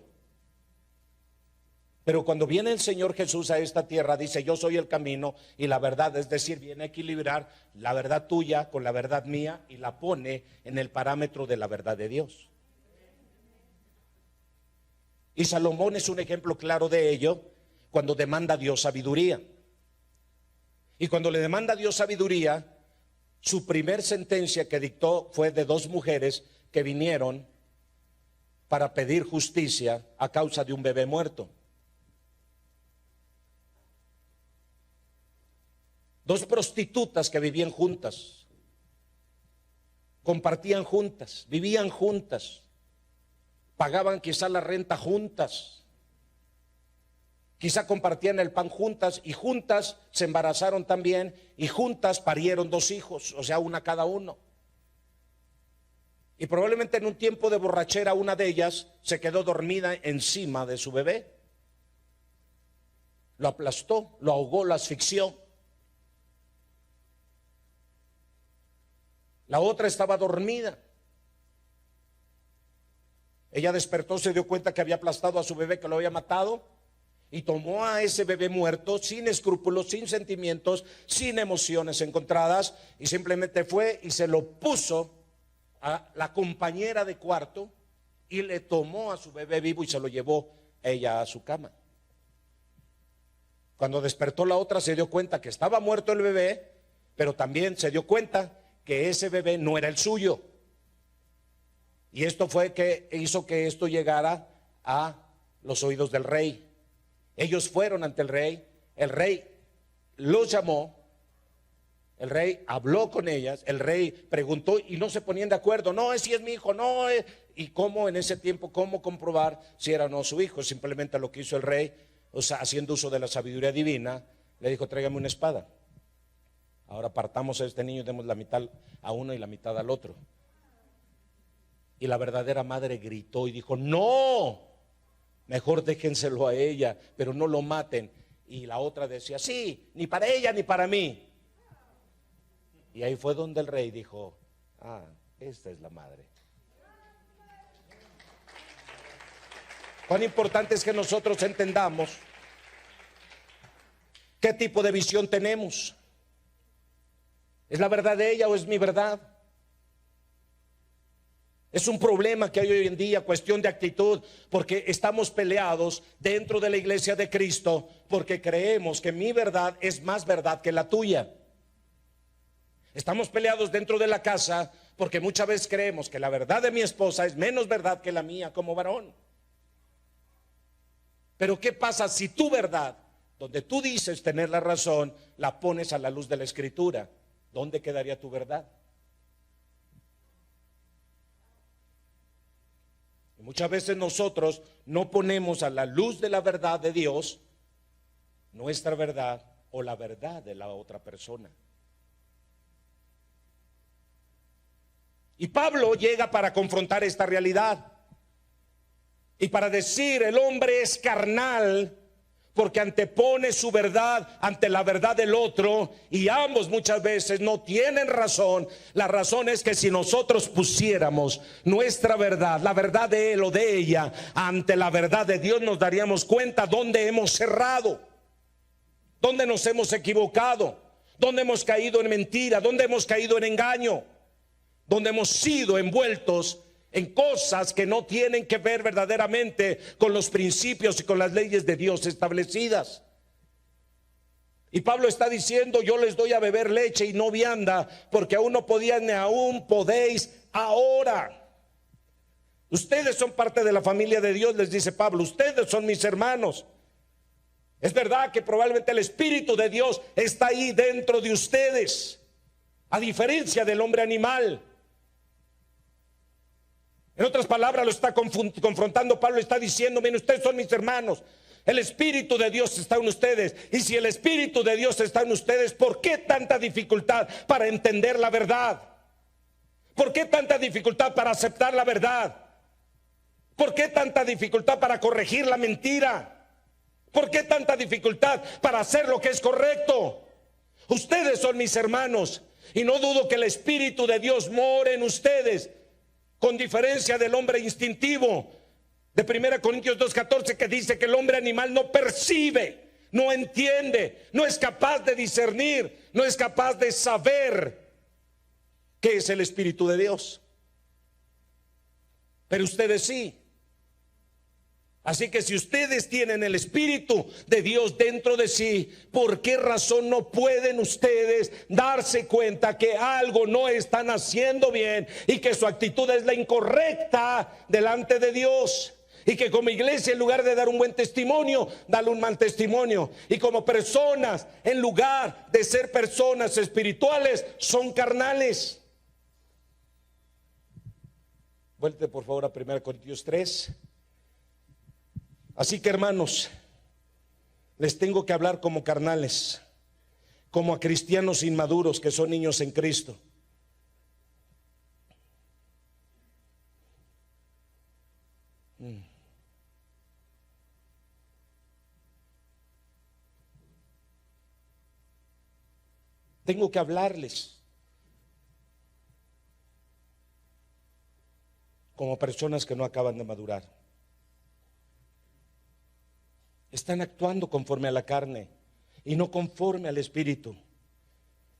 Pero cuando viene el Señor Jesús a esta tierra, dice: yo soy el camino y la verdad, es decir, viene a equilibrar la verdad tuya con la verdad mía y la pone en el parámetro de la verdad de Dios. Y Salomón es un ejemplo claro de ello cuando demanda a Dios sabiduría. Y cuando le demanda a Dios sabiduría, su primer sentencia que dictó fue de dos mujeres que vinieron para pedir justicia a causa de un bebé muerto. Dos prostitutas que vivían juntas, compartían juntas, vivían juntas, pagaban quizá la renta juntas, quizá compartían el pan juntas y juntas se embarazaron también y juntas parieron dos hijos, o sea, una cada uno. Y probablemente en un tiempo de borrachera una de ellas se quedó dormida encima de su bebé. Lo aplastó, lo ahogó, lo asfixió. La otra estaba dormida. Ella despertó, se dio cuenta que había aplastado a su bebé, que lo había matado, y tomó a ese bebé muerto sin escrúpulos, sin sentimientos, sin emociones encontradas, y simplemente fue y se lo puso a la compañera de cuarto y le tomó a su bebé vivo y se lo llevó ella a su cama. Cuando despertó la otra se dio cuenta que estaba muerto el bebé, pero también se dio cuenta que ese bebé no era el suyo. Y esto fue que hizo que esto llegara a los oídos del rey. Ellos fueron ante el rey los llamó, el rey habló con ellas, el rey preguntó y no se ponían de acuerdo. No, si es mi hijo, no. Y cómo en ese tiempo, cómo comprobar si era o no su hijo. Simplemente lo que hizo el rey, o sea, haciendo uso de la sabiduría divina, le dijo: tráigame una espada. Ahora partamos a este niño y demos la mitad a uno y la mitad al otro. Y la verdadera madre gritó y dijo: no, mejor déjenselo a ella, pero no lo maten. Y la otra decía: sí, ni para ella ni para mí. Y ahí fue donde el rey dijo: ah, esta es la madre. Cuán importante es que nosotros entendamos ¿Qué tipo de visión tenemos? ¿Es la verdad de ella o es mi verdad? Es un problema que hay hoy en día, cuestión de actitud, porque estamos peleados dentro de la iglesia de Cristo, porque creemos que mi verdad es más verdad que la tuya. Estamos peleados dentro de la casa, porque muchas veces creemos que la verdad de mi esposa es menos verdad que la mía como varón. Pero ¿qué pasa si tu verdad, donde tú dices tener la razón, la pones a la luz de la Escritura? ¿Dónde quedaría tu verdad? Y muchas veces nosotros no ponemos a la luz de la verdad de Dios nuestra verdad o la verdad de la otra persona. Y Pablo llega para confrontar esta realidad y para decir: el hombre es carnal porque antepone su verdad ante la verdad del otro, y ambos muchas veces no tienen razón. La razón es que si nosotros pusiéramos nuestra verdad, la verdad de él o de ella, ante la verdad de Dios, nos daríamos cuenta dónde hemos cerrado, dónde nos hemos equivocado, dónde hemos caído en mentira, dónde hemos caído en engaño, donde hemos sido envueltos en cosas que no tienen que ver verdaderamente con los principios y con las leyes de Dios establecidas. Y Pablo está diciendo: yo les doy a beber leche y no vianda, porque aún no podían ni aún podéis ahora. Ustedes son parte de la familia de Dios, les dice Pablo, ustedes son mis hermanos. Es verdad que probablemente el Espíritu de Dios está ahí dentro de ustedes, a diferencia del hombre animal. En otras palabras, lo está confrontando Pablo, está diciendo: miren, ustedes son mis hermanos, el Espíritu de Dios está en ustedes. Y si el Espíritu de Dios está en ustedes, ¿por qué tanta dificultad para entender la verdad? ¿Por qué tanta dificultad para aceptar la verdad? ¿Por qué tanta dificultad para corregir la mentira? ¿Por qué tanta dificultad para hacer lo que es correcto? Ustedes son mis hermanos, y no dudo que el Espíritu de Dios more en ustedes, con diferencia del hombre instintivo de 1 Corintios 2:14, que dice que el hombre animal no percibe, no entiende, no es capaz de discernir, no es capaz de saber qué es el Espíritu de Dios. Pero ustedes sí. Así que si ustedes tienen el Espíritu de Dios dentro de sí, ¿por qué razón no pueden ustedes darse cuenta que algo no están haciendo bien y que su actitud es la incorrecta delante de Dios? Y que como iglesia, en lugar de dar un buen testimonio, dale un mal testimonio. Y como personas, en lugar de ser personas espirituales, son carnales. Vuelve por favor a 1 Corintios 3. Así que, hermanos, les tengo que hablar como carnales, como a cristianos inmaduros que son niños en Cristo. Tengo que hablarles como personas que no acaban de madurar. Están actuando conforme a la carne y no conforme al Espíritu.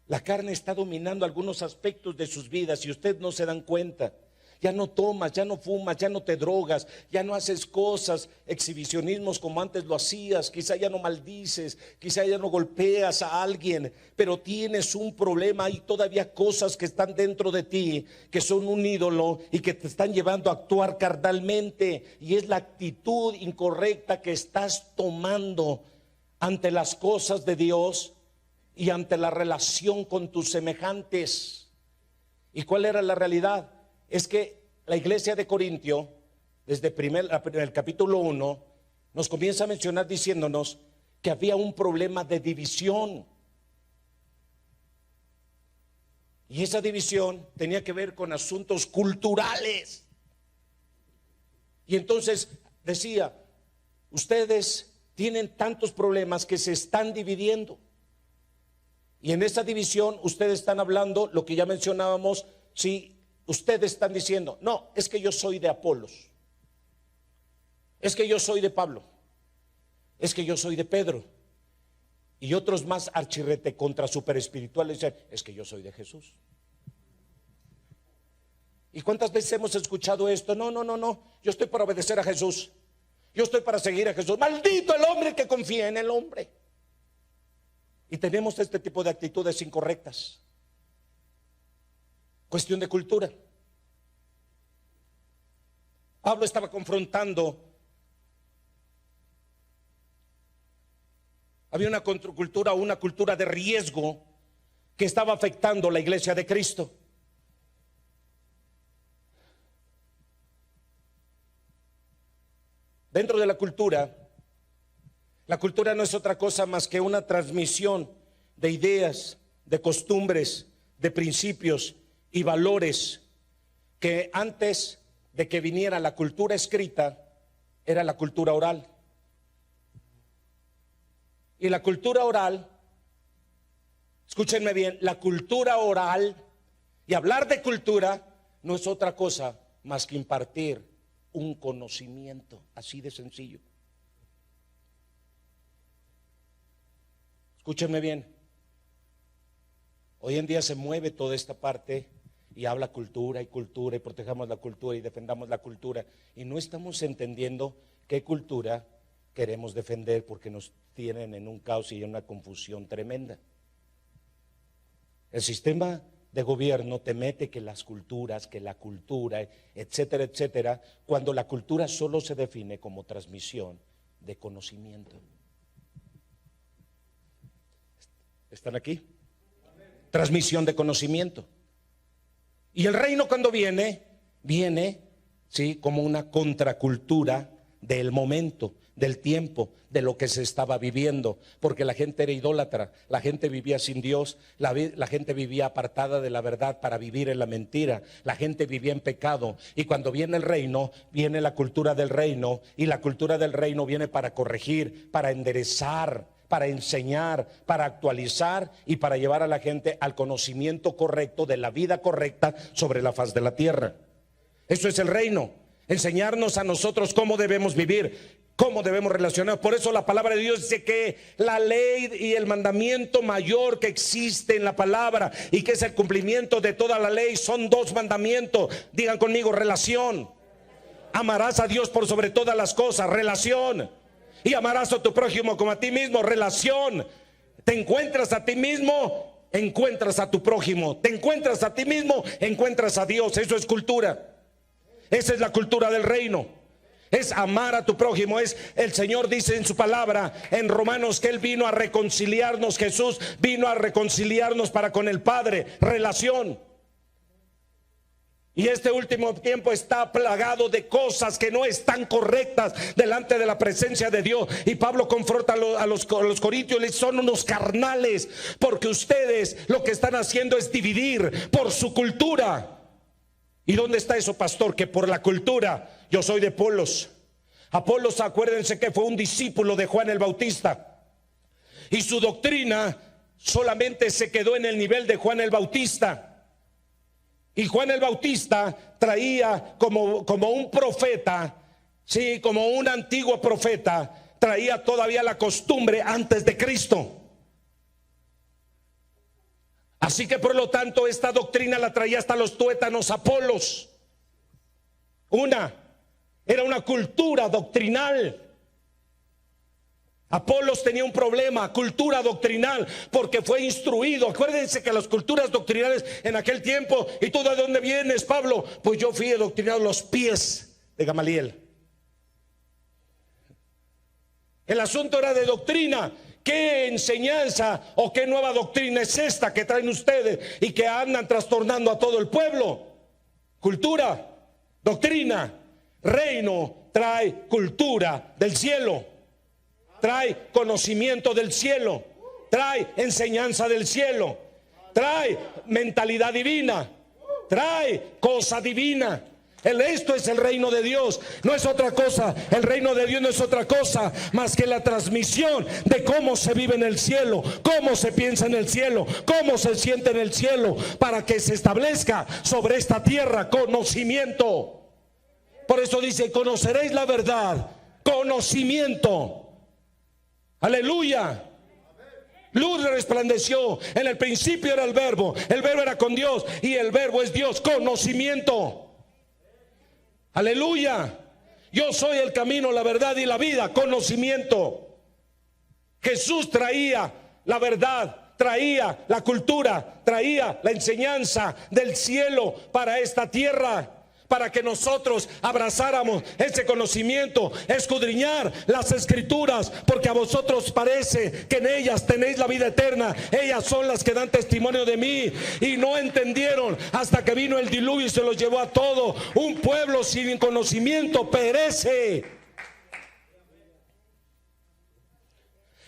La carne está dominando algunos aspectos de sus vidas y ustedes no se dan cuenta. Ya no tomas, ya no fumas, ya no te drogas, ya no haces cosas, exhibicionismos como antes lo hacías. Quizá ya no maldices, quizá ya no golpeas a alguien, pero tienes un problema. Hay todavía cosas que están dentro de ti que son un ídolo y que te están llevando a actuar carnalmente, y es la actitud incorrecta que estás tomando ante las cosas de Dios y ante la relación con tus semejantes. ¿Y cuál era la realidad? Es que la iglesia de Corintio, desde el capítulo 1, nos comienza a mencionar diciéndonos que había un problema de división. Y esa división tenía que ver con asuntos culturales. Y entonces decía: ustedes tienen tantos problemas que se están dividiendo. Y en esa división ustedes están hablando lo que ya mencionábamos. Si ustedes están diciendo: no, es que yo soy de Apolos, es que yo soy de Pablo, es que yo soy de Pedro. Y otros más archirrete contra super espirituales dicen, es que yo soy de Jesús. ¿Y cuántas veces hemos escuchado esto? No, yo estoy para obedecer a Jesús. Yo estoy para seguir a Jesús. Maldito el hombre que confía en el hombre. Y tenemos este tipo de actitudes incorrectas. Cuestión de cultura. Pablo estaba confrontando. Había una contracultura, una cultura de riesgo que estaba afectando la iglesia de Cristo. Dentro de la cultura no es otra cosa más que una transmisión de ideas, de costumbres, de principios y valores que antes de que viniera la cultura escrita era la cultura oral. Y la cultura oral, escúchenme bien, la cultura oral y hablar de cultura no es otra cosa más que impartir un conocimiento, así de sencillo. Escúchenme bien. Hoy en día se mueve toda esta parte y habla cultura y protejamos la cultura y defendamos la cultura. Y no estamos entendiendo qué cultura queremos defender porque nos tienen en un caos y en una confusión tremenda. El sistema de gobierno te mete que las culturas, que la cultura, etcétera, etcétera, cuando la cultura solo se define como transmisión de conocimiento. ¿Están aquí? Transmisión de conocimiento. Y el reino cuando viene, ¿sí?, como una contracultura del momento, del tiempo, de lo que se estaba viviendo, porque la gente era idólatra, la gente vivía sin Dios, la gente vivía apartada de la verdad para vivir en la mentira, la gente vivía en pecado. Y cuando viene el reino, viene la cultura del reino, y la cultura del reino viene para corregir, para enderezar, para enseñar, para actualizar y para llevar a la gente al conocimiento correcto de la vida correcta sobre la faz de la tierra. Eso es el reino, enseñarnos a nosotros cómo debemos vivir, cómo debemos relacionar. Por eso la palabra de Dios dice que la ley y el mandamiento mayor que existe en la palabra y que es el cumplimiento de toda la ley son dos mandamientos. Digan conmigo: relación. Amarás a Dios por sobre todas las cosas, relación. Y amarás a tu prójimo como a ti mismo, relación. Te encuentras a ti mismo, encuentras a tu prójimo. Te encuentras a ti mismo, encuentras a Dios. Eso es cultura. Esa es la cultura del reino. Es amar a tu prójimo. El Señor dice en su palabra en Romanos que Él vino a reconciliarnos. Jesús vino a reconciliarnos para con el Padre. Relación. Y este último tiempo está plagado de cosas que no están correctas delante de la presencia de Dios. Y Pablo confronta a los corintios, les son unos carnales, porque ustedes lo que están haciendo es dividir por su cultura. ¿Y dónde está eso, pastor? Que por la cultura. Yo soy de Apolos. Apolos, acuérdense que fue un discípulo de Juan el Bautista. Y su doctrina solamente se quedó en el nivel de Juan el Bautista. Y Juan el Bautista traía como un profeta, sí, como un antiguo profeta, traía todavía la costumbre antes de Cristo. Así que por lo tanto esta doctrina la traía hasta los tuétanos Apolos. Era una cultura doctrinal. Apolos tenía un problema, cultura doctrinal, porque fue instruido. Acuérdense que las culturas doctrinales en aquel tiempo, ¿y tú de dónde vienes, Pablo? Pues yo fui adoctrinado a los pies de Gamaliel. El asunto era de doctrina. ¿Qué enseñanza o qué nueva doctrina es esta que traen ustedes y que andan trastornando a todo el pueblo? Cultura, doctrina. Reino trae cultura del cielo. Trae conocimiento del cielo, trae enseñanza del cielo, trae mentalidad divina, trae cosa divina. Esto es el reino de Dios, no es otra cosa. El reino de Dios no es otra cosa más que la transmisión de cómo se vive en el cielo, cómo se piensa en el cielo, cómo se siente en el cielo, para que se establezca sobre esta tierra conocimiento. Por eso dice: conoceréis la verdad, conocimiento. Aleluya. Luz resplandeció. En el principio era el verbo era con Dios y el verbo es Dios. Conocimiento. Aleluya. Yo soy el camino, la verdad y la vida. Conocimiento. Jesús traía la verdad, traía la cultura, traía la enseñanza del cielo para esta tierra, para que nosotros abrazáramos ese conocimiento, escudriñar las escrituras, porque a vosotros parece que en ellas tenéis la vida eterna. Ellas son las que dan testimonio de mí, y no entendieron hasta que vino el diluvio y se los llevó a todo. Un pueblo sin conocimiento perece.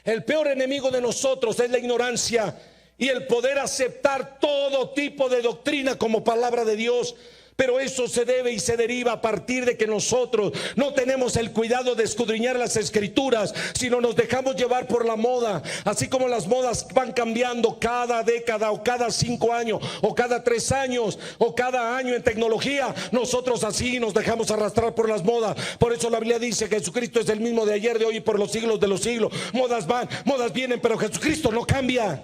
El peor enemigo de nosotros es la ignorancia y el poder aceptar todo tipo de doctrina como palabra de Dios. Pero eso se debe y se deriva a partir de que nosotros no tenemos el cuidado de escudriñar las escrituras, sino nos dejamos llevar por la moda. Así como las modas van cambiando cada década, o cada 5 años, o cada 3 años, o cada año en tecnología, nosotros así nos dejamos arrastrar por las modas. Por eso la Biblia dice que Jesucristo es el mismo de ayer, de hoy y por los siglos de los siglos. Modas van, modas vienen, pero Jesucristo no cambia.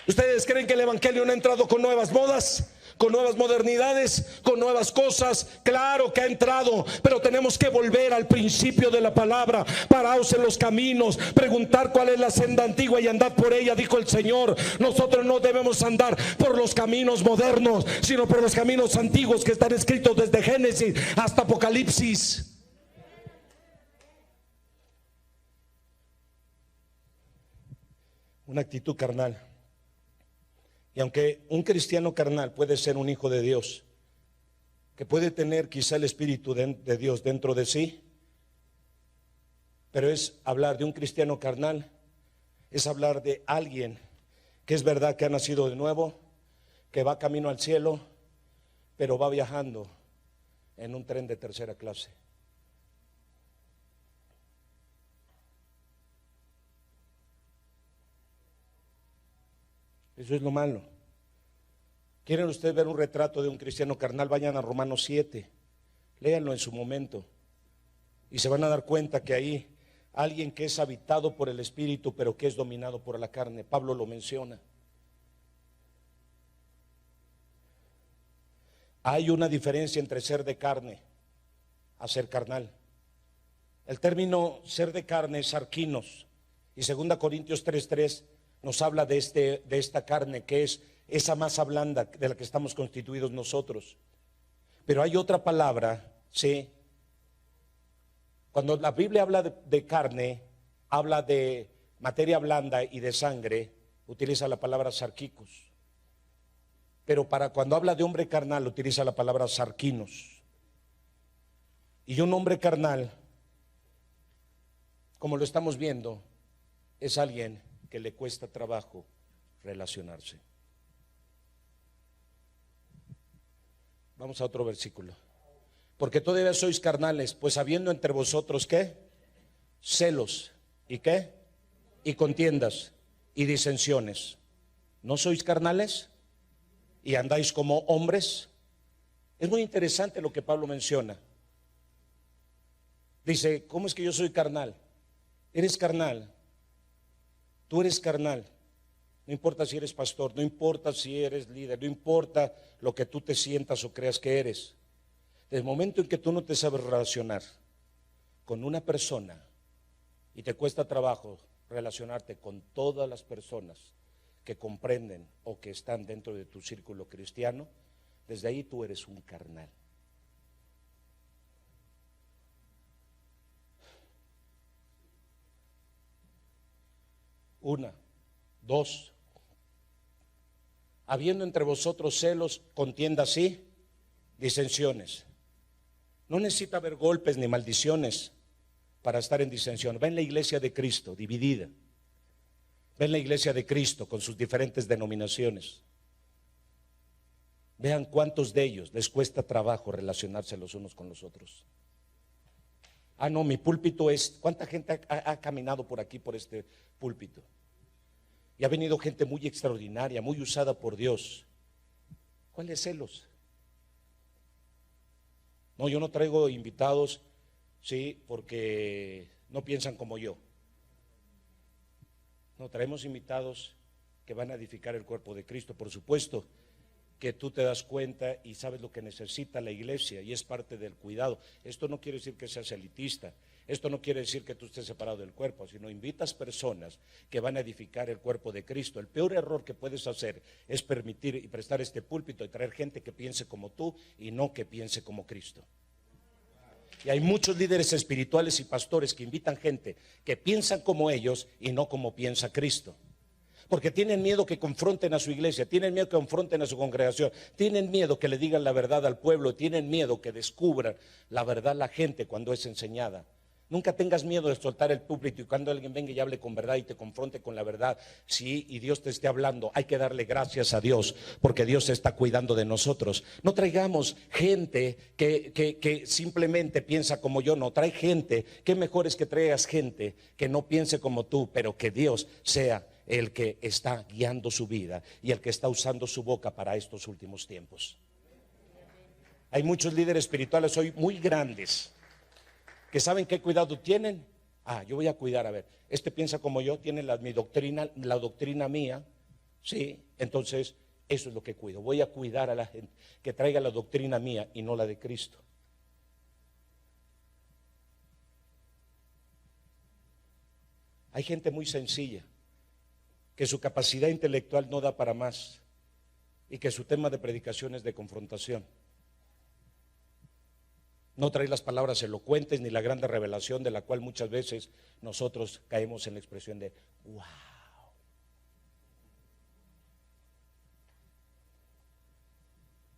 ¿Ustedes creen que el evangelio no ha entrado con nuevas modas, con nuevas modernidades, con nuevas cosas? Claro que ha entrado, pero tenemos que volver al principio de la palabra. Paraos en los caminos, preguntar cuál es la senda antigua y andad por ella, dijo el Señor. Nosotros no debemos andar por los caminos modernos, sino por los caminos antiguos que están escritos desde Génesis hasta Apocalipsis. Una actitud carnal. Y aunque un cristiano carnal puede ser un hijo de Dios, que puede tener quizá el Espíritu de Dios dentro de sí, pero es hablar de un cristiano carnal, es hablar de alguien que es verdad que ha nacido de nuevo, que va camino al cielo, pero va viajando en un tren de tercera clase. Eso es lo malo. ¿Quieren ustedes ver un retrato de un cristiano carnal? Vayan a Romanos 7, léanlo en su momento y se van a dar cuenta que ahí alguien que es habitado por el Espíritu pero que es dominado por la carne. Pablo lo menciona. Hay una diferencia entre ser de carne a ser carnal. El término ser de carne es sarquinos, y 2 Corintios 3:3 nos habla de esta carne que es esa masa blanda de la que estamos constituidos nosotros. Pero hay otra palabra, ¿sí? Cuando la Biblia habla de carne, habla de materia blanda y de sangre, utiliza la palabra sarquicos. Pero cuando habla de hombre carnal, utiliza la palabra sarquinos. Y un hombre carnal, como lo estamos viendo, es alguien que le cuesta trabajo relacionarse. Vamos a otro versículo. Porque todavía sois carnales, pues habiendo entre vosotros ¿qué? Celos. ¿Y qué? Y contiendas y disensiones. ¿No sois carnales? ¿Y andáis como hombres? Es muy interesante lo que Pablo menciona. Dice, ¿cómo es que yo soy carnal? Eres carnal. Tú eres carnal. No importa si eres pastor, no importa si eres líder, no importa lo que tú te sientas o creas que eres. Desde el momento en que tú no te sabes relacionar con una persona y te cuesta trabajo relacionarte con todas las personas que comprenden o que están dentro de tu círculo cristiano, desde ahí tú eres un carnal. Una, dos, habiendo entre vosotros celos, contiendas y disensiones. No necesita haber golpes ni maldiciones para estar en disensión. Ven la iglesia de Cristo dividida. Ven la iglesia de Cristo con sus diferentes denominaciones. Vean cuántos de ellos les cuesta trabajo relacionarse los unos con los otros. Ah, no, mi púlpito es... ¿Cuánta gente ha caminado por aquí, por este púlpito? Y ha venido gente muy extraordinaria, muy usada por Dios. ¿Cuáles celos? No, yo no traigo invitados, sí, porque no piensan como yo. No, traemos invitados que van a edificar el cuerpo de Cristo. Por supuesto que tú te das cuenta y sabes lo que necesita la iglesia y es parte del cuidado. Esto no quiere decir que seas elitista, esto no quiere decir que tú estés separado del cuerpo, sino invitas personas que van a edificar el cuerpo de Cristo. El peor error que puedes hacer es permitir y prestar este púlpito y traer gente que piense como tú y no que piense como Cristo. Y hay muchos líderes espirituales y pastores que invitan gente que piensan como ellos y no como piensa Cristo. Porque tienen miedo que confronten a su iglesia, tienen miedo que confronten a su congregación, tienen miedo que le digan la verdad al pueblo, tienen miedo que descubran la verdad la gente cuando es enseñada. Nunca tengas miedo de soltar el púlpito y cuando alguien venga y hable con verdad y te confronte con la verdad, sí, y Dios te esté hablando, hay que darle gracias a Dios porque Dios está cuidando de nosotros. No traigamos gente que simplemente piensa como yo, no, trae gente, qué mejor es que traigas gente que no piense como tú, pero que Dios sea el que está guiando su vida y el que está usando su boca para estos últimos tiempos. Hay muchos líderes espirituales hoy muy grandes que saben qué cuidado tienen. Yo voy a cuidar, a ver, este piensa como yo, tiene mi doctrina, la doctrina mía, sí, entonces eso es lo que cuido. Voy a cuidar a la gente que traiga la doctrina mía y no la de Cristo. Hay gente muy sencilla que su capacidad intelectual no da para más y que su tema de predicación es de confrontación. No trae las palabras elocuentes ni la grande revelación de la cual muchas veces nosotros caemos en la expresión de wow. A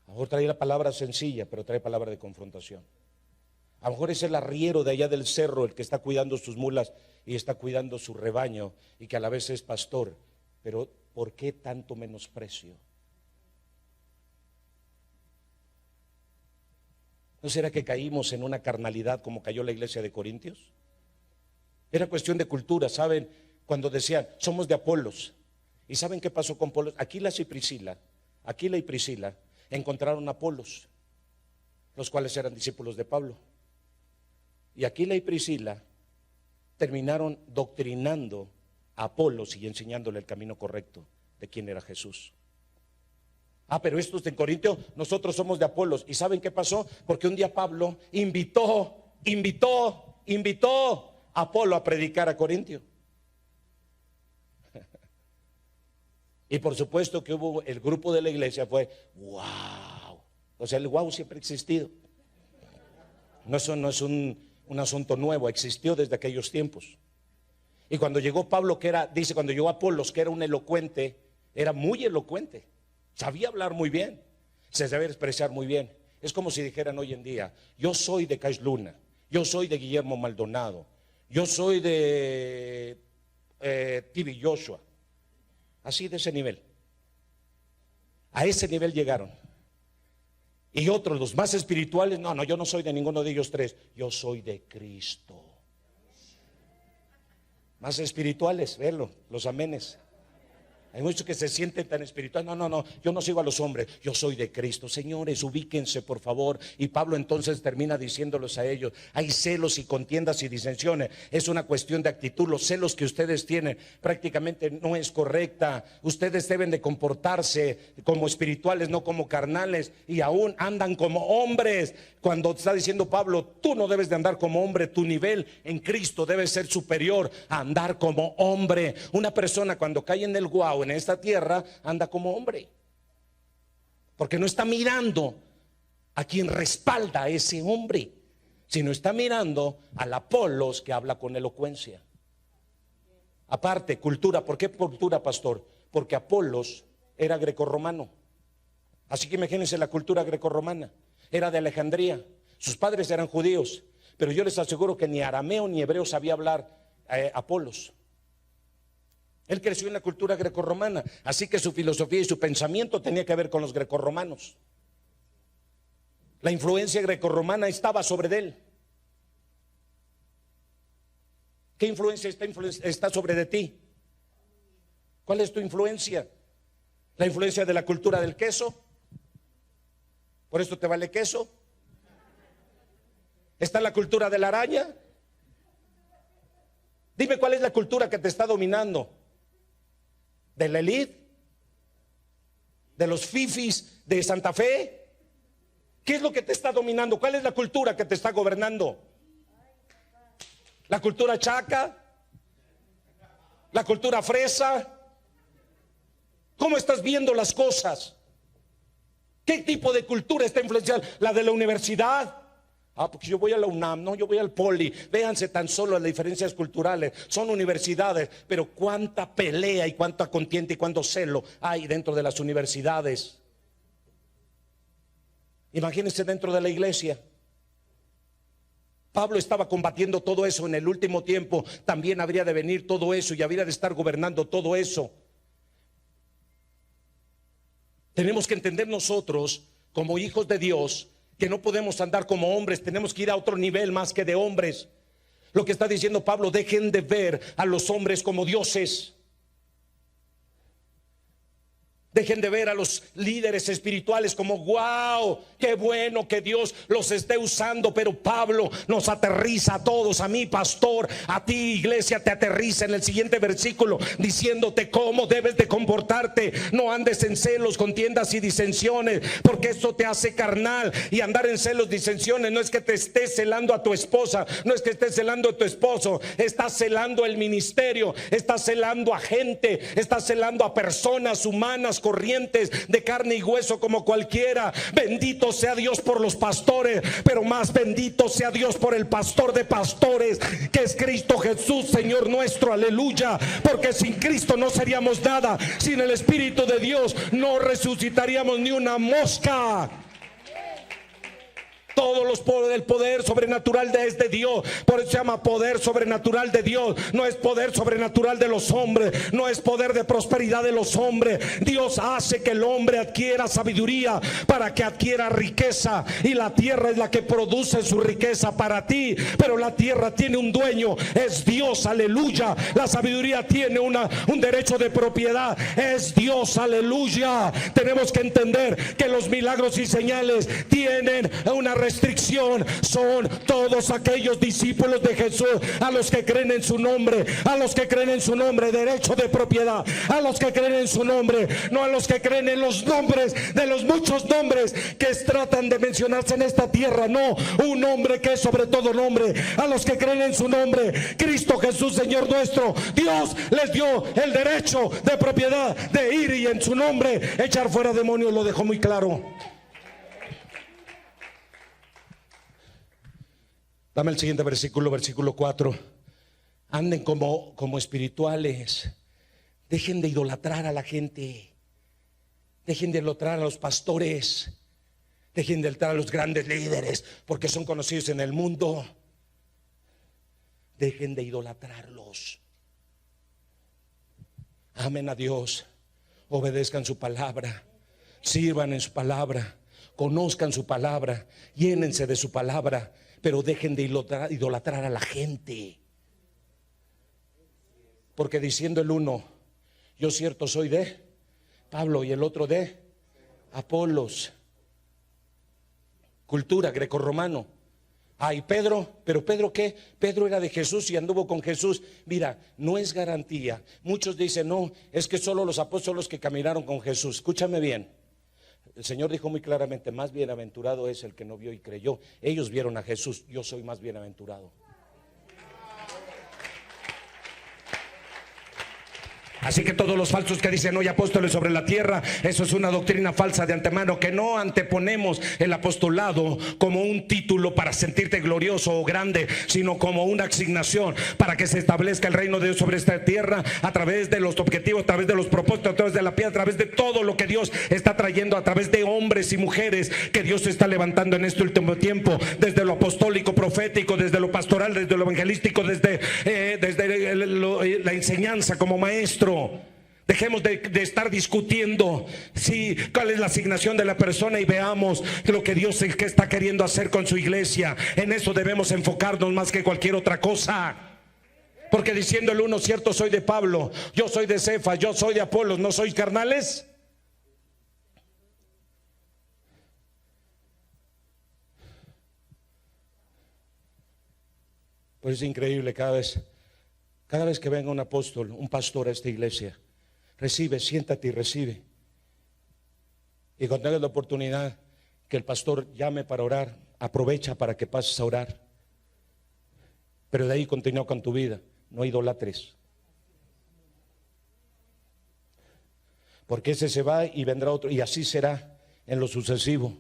lo mejor trae la palabra sencilla, pero trae palabra de confrontación. A lo mejor es el arriero de allá del cerro el que está cuidando sus mulas y está cuidando su rebaño y que a la vez es pastor. Pero ¿por qué tanto menosprecio? ¿No será que caímos en una carnalidad como cayó la iglesia de Corintios? Era cuestión de cultura, ¿saben? Cuando decían, somos de Apolos. ¿Y saben qué pasó con Apolos? Aquila y Priscila encontraron a Apolos, los cuales eran discípulos de Pablo. Y Aquila y Priscila terminaron doctrinando a Apolos y enseñándole el camino correcto de quién era Jesús. Pero estos de Corintio, nosotros somos de Apolos. ¿Y saben qué pasó? Porque un día Pablo invitó a Apolo a predicar a Corintio. Y por supuesto que hubo, el grupo de la iglesia fue wow. O sea, el wow siempre ha existido. Eso no es un asunto nuevo, existió desde aquellos tiempos. Y cuando llegó Pablo, cuando llegó Apolos, que era un elocuente, era muy elocuente, sabía hablar muy bien, se sabía expresar muy bien. Es como si dijeran hoy en día, yo soy de Cais Luna, yo soy de Guillermo Maldonado, yo soy de TV Joshua, así de ese nivel. A ese nivel llegaron. Y otros, los más espirituales, no, yo no soy de ninguno de ellos tres, yo soy de Cristo. Más espirituales, verlo, los amenes. Hay muchos que se sienten tan espirituales. No, yo no sigo a los hombres, yo soy de Cristo. Señores, ubíquense por favor. Y Pablo entonces termina diciéndoles a ellos, hay celos y contiendas y disensiones. Es una cuestión de actitud. Los celos que ustedes tienen prácticamente no es correcta. Ustedes deben de comportarse como espirituales, no como carnales. Y aún andan como hombres. Cuando está diciendo Pablo, tú no debes de andar como hombre. Tu nivel en Cristo debe ser superior a andar como hombre. Una persona cuando cae en el guau en esta tierra anda como hombre, porque no está mirando a quien respalda a ese hombre, sino está mirando al Apolos que habla con elocuencia. Aparte, cultura. ¿Por qué cultura, pastor? Porque Apolos era grecorromano. Así que imagínense la cultura grecorromana. Era de Alejandría, sus padres eran judíos, pero yo les aseguro que ni arameo ni hebreo sabía hablar Apolos. Él creció en la cultura grecorromana, así que su filosofía y su pensamiento tenía que ver con los grecorromanos. La influencia grecorromana estaba sobre él. ¿Qué influencia está sobre de ti? ¿Cuál es tu influencia? ¿La influencia de la cultura del queso? ¿Por esto te vale queso? ¿Está la cultura de la araña? Dime cuál es la cultura que te está dominando. de la élite, de los fifis de Santa Fe. ¿Qué es lo que te está dominando? ¿Cuál es la cultura que te está gobernando? ¿La cultura chaca? ¿La cultura fresa? ¿Cómo estás viendo las cosas? ¿Qué tipo de cultura está influenciando? ¿La de la universidad? Porque yo voy a la UNAM, no, yo voy al Poli. Véanse tan solo las diferencias culturales. Son universidades, pero cuánta pelea y cuánta contienda y cuánto celo hay dentro de las universidades. Imagínense dentro de la iglesia. Pablo estaba combatiendo todo eso. En el último tiempo también habría de venir todo eso y habría de estar gobernando todo eso. Tenemos que entender nosotros como hijos de Dios que no podemos andar como hombres, tenemos que ir a otro nivel más que de hombres. Lo que está diciendo Pablo: dejen de ver a los hombres como dioses. Dejen de ver a los líderes espirituales como wow, qué bueno que Dios los esté usando. Pero Pablo nos aterriza a todos, a mí pastor, a ti iglesia, te aterriza en el siguiente versículo diciéndote cómo debes de comportarte. No andes en celos, contiendas y disensiones, porque esto te hace carnal. Y andar en celos, disensiones, no es que te estés celando a tu esposa, no es que estés celando a tu esposo, estás celando el ministerio, estás celando a gente, estás celando a personas humanas corrientes de carne y hueso como cualquiera. Bendito sea Dios por los pastores, pero más bendito sea Dios por el pastor de pastores, que es Cristo Jesús, Señor nuestro, aleluya. Porque sin Cristo no seríamos nada, sin el Espíritu de Dios no resucitaríamos ni una mosca. Todos los poderes, el poder sobrenatural es de Dios. Por eso se llama poder sobrenatural de Dios. No es poder sobrenatural de los hombres, no es poder de prosperidad de los hombres. Dios hace que el hombre adquiera sabiduría para que adquiera riqueza, y la tierra es la que produce su riqueza para ti. Pero la tierra tiene un dueño, es Dios, aleluya. La sabiduría tiene un derecho de propiedad, es Dios, aleluya. Tenemos que entender que los milagros y señales tienen una restricción. Son todos aquellos discípulos de Jesús, a los que creen en su nombre, a los que creen en su nombre, derecho de propiedad, a los que creen en su nombre, no a los que creen en los nombres de los muchos nombres que tratan de mencionarse en esta tierra. No, un nombre que es sobre todo nombre, a los que creen en su nombre, Cristo Jesús, Señor nuestro. Dios les dio el derecho de propiedad de ir y en su nombre echar fuera demonios. Lo dejó muy claro. Dame el siguiente versículo, versículo 4. Anden como espirituales. Dejen de idolatrar a la gente. Dejen de idolatrar a los pastores. Dejen de idolatrar a los grandes líderes, porque son conocidos en el mundo. Dejen de idolatrarlos. Amen a Dios. Obedezcan su palabra. Sirvan en su palabra. Conozcan su palabra. Llénense de su palabra. Pero dejen de idolatrar a la gente. Porque diciendo el uno, yo cierto soy de Pablo, y el otro de Apolos. Cultura grecorromano. Ay, Pedro, pero Pedro ¿qué? Pedro era de Jesús y anduvo con Jesús. Mira, no es garantía. Muchos dicen, no, es que solo los apóstoles que caminaron con Jesús. Escúchame bien. El Señor dijo muy claramente: más bienaventurado es el que no vio y creyó. Ellos vieron a Jesús, yo soy más bienaventurado. Así que todos los falsos que dicen hoy apóstoles sobre la tierra, eso es una doctrina falsa de antemano, que no anteponemos el apostolado como un título para sentirte glorioso o grande, sino como una asignación para que se establezca el reino de Dios sobre esta tierra a través de los objetivos, a través de los propósitos, a través de la piedra, a través de todo lo que Dios está trayendo, a través de hombres y mujeres que Dios está levantando en este último tiempo, desde lo apostólico, profético, desde lo pastoral, desde lo evangelístico, desde la enseñanza como maestro. Dejemos de estar discutiendo cuál es la asignación de la persona y veamos lo que Dios que está queriendo hacer con su iglesia. En eso debemos enfocarnos más que cualquier otra cosa. Porque diciendo el uno, cierto soy de Pablo, yo soy de Cefas, yo soy de Apolos, ¿no sois carnales? Pues es increíble cada vez que venga un apóstol, un pastor a esta iglesia, Recibe, siéntate y recibe. Y cuando tengas la oportunidad que el pastor llame para orar, aprovecha para que pases a orar. Pero de ahí continúa con tu vida. No idolatres. Porque ese se va y vendrá otro. Y así será en lo sucesivo.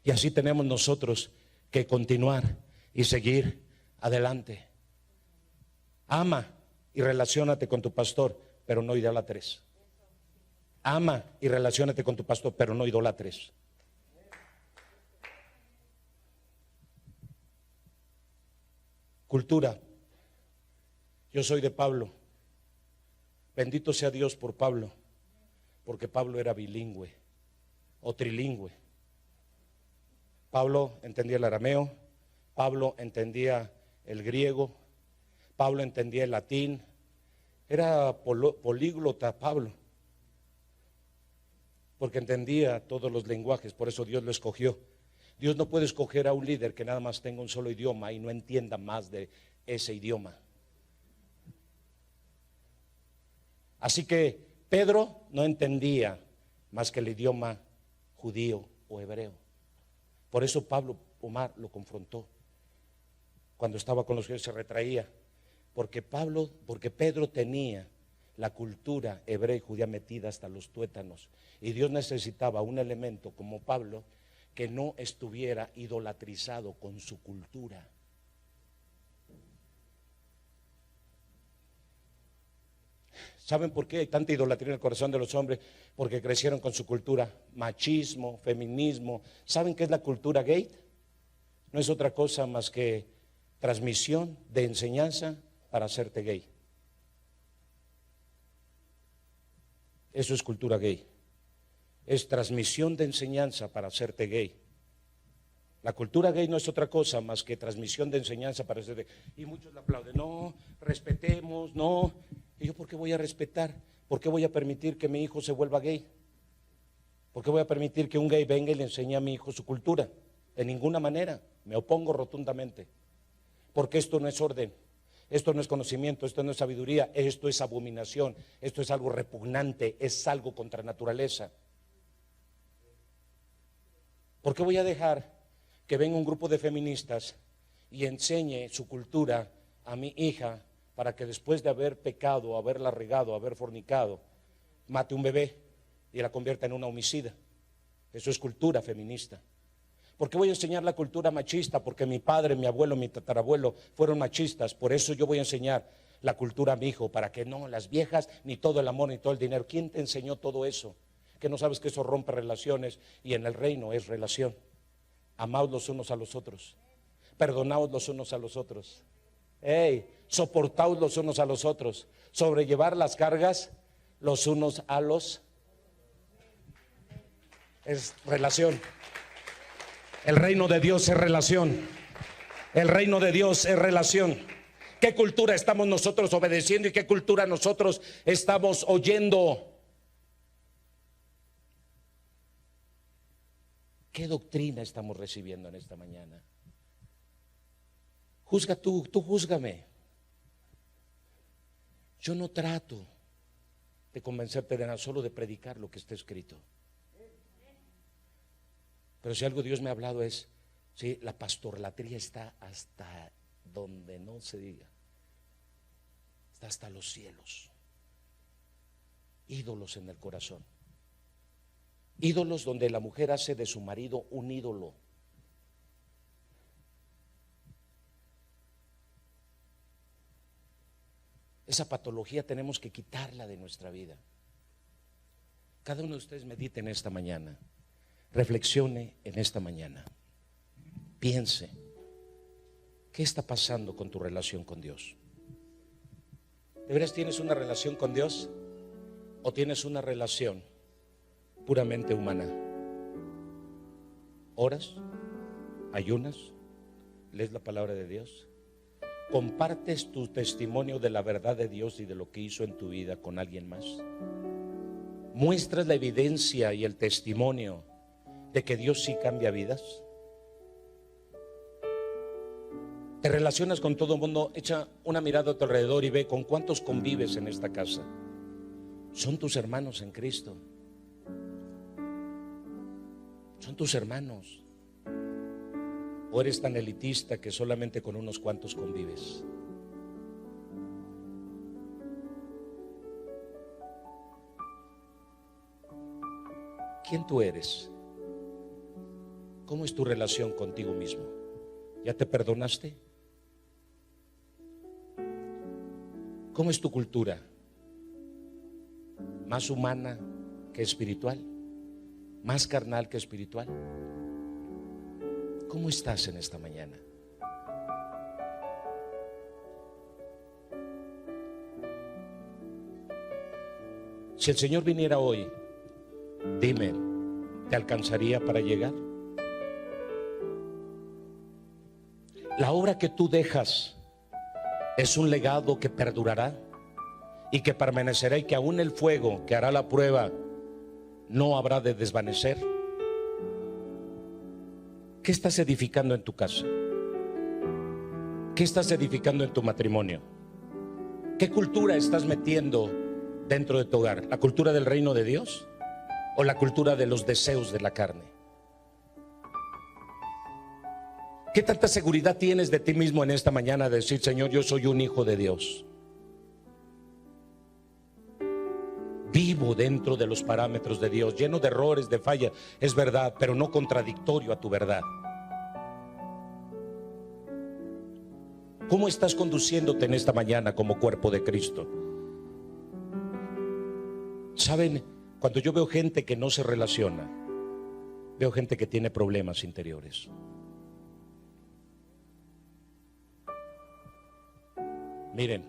Y así tenemos nosotros que continuar y seguir adelante. Ama y relaciónate con tu pastor, pero no idolatres. Ama y relaciónate con tu pastor, pero no idolatres. Cultura. Yo soy de Pablo. Bendito sea Dios por Pablo, porque Pablo era bilingüe o trilingüe. Pablo entendía el arameo, Pablo entendía el griego, Pablo entendía el latín. Era políglota Pablo, porque entendía todos los lenguajes. Por eso Dios lo escogió. Dios no puede escoger a un líder que nada más tenga un solo idioma y no entienda más de ese idioma. Así que Pedro no entendía más que el idioma judío o hebreo. Por eso Pablo, Omar, lo confrontó. Cuando estaba con los judíos se retraía. Porque Pedro tenía la cultura hebrea y judía metida hasta los tuétanos. Y Dios necesitaba un elemento como Pablo que no estuviera idolatrizado con su cultura. ¿Saben por qué hay tanta idolatría en el corazón de los hombres? Porque crecieron con su cultura, machismo, feminismo. ¿Saben qué es la cultura gay? No es otra cosa más que transmisión de enseñanza para hacerte gay. Eso es cultura gay. Es transmisión de enseñanza para hacerte gay. La cultura gay no es otra cosa más que transmisión de enseñanza para hacerte gay. Y muchos le aplauden. No, respetemos, no. ¿Y yo por qué voy a respetar? ¿Por qué voy a permitir que mi hijo se vuelva gay? ¿Por qué voy a permitir que un gay venga y le enseñe a mi hijo su cultura? De ninguna manera. Me opongo rotundamente. Porque esto no es orden. Esto no es conocimiento, esto no es sabiduría, esto es abominación, esto es algo repugnante, es algo contra naturaleza. ¿Por qué voy a dejar que venga un grupo de feministas y enseñe su cultura a mi hija para que después de haber pecado, haberla regado, haber fornicado, mate un bebé y la convierta en una homicida? Eso es cultura feminista. ¿Por qué voy a enseñar la cultura machista? Porque mi padre, mi abuelo, mi tatarabuelo fueron machistas. Por eso yo voy a enseñar la cultura a mi hijo, para que no, las viejas, ni todo el amor, ni todo el dinero. ¿Quién te enseñó todo eso? Que no sabes que eso rompe relaciones, y en el reino es relación. Amaos los unos a los otros, perdonaos los unos a los otros, soportaos los unos a los otros, sobrellevar las cargas los unos a los. Es relación. El reino de Dios es relación. El reino de Dios es relación. ¿Qué cultura estamos nosotros obedeciendo y qué cultura nosotros estamos oyendo? ¿Qué doctrina estamos recibiendo en esta mañana? Juzga tú júzgame. Yo no trato de convencerte de nada, solo de predicar lo que está escrito. Pero si algo Dios me ha hablado es, sí, la pastolatría está hasta donde no se diga, está hasta los cielos. Ídolos en el corazón, ídolos donde la mujer hace de su marido un ídolo. Esa patología tenemos que quitarla de nuestra vida. Cada uno de ustedes medite en esta mañana. Reflexione en esta mañana. Piense, ¿qué está pasando con tu relación con Dios? ¿De veras tienes una relación con Dios o tienes una relación puramente humana? ¿Oras? ¿Ayunas? ¿Lees la palabra de Dios? ¿Compartes tu testimonio de la verdad de Dios y de lo que hizo en tu vida con alguien más? ¿Muestras la evidencia y el testimonio de que Dios sí cambia vidas? ¿Te relacionas con todo el mundo? Echa una mirada a tu alrededor y ve con cuántos convives en esta casa. Son tus hermanos en Cristo. Son tus hermanos. ¿O eres tan elitista que solamente con unos cuantos convives? ¿Quién tú eres? ¿Cómo es tu relación contigo mismo? ¿Ya te perdonaste? ¿Cómo es tu cultura? ¿Más humana que espiritual? ¿Más carnal que espiritual? ¿Cómo estás en esta mañana? Si el Señor viniera hoy, dime, ¿te alcanzaría para llegar? La obra que tú dejas es un legado que perdurará y que permanecerá, y que aún el fuego que hará la prueba no habrá de desvanecer. ¿Qué estás edificando en tu casa? ¿Qué estás edificando en tu matrimonio? ¿Qué cultura estás metiendo dentro de tu hogar? ¿La cultura del reino de Dios o la cultura de los deseos de la carne? ¿Qué tanta seguridad tienes de ti mismo en esta mañana de decir: Señor, yo soy un hijo de Dios? Vivo dentro de los parámetros de Dios, lleno de errores, de fallas, es verdad, pero no contradictorio a tu verdad. ¿Cómo estás conduciéndote en esta mañana como cuerpo de Cristo? ¿Saben? Cuando yo veo gente que no se relaciona, veo gente que tiene problemas interiores. Miren,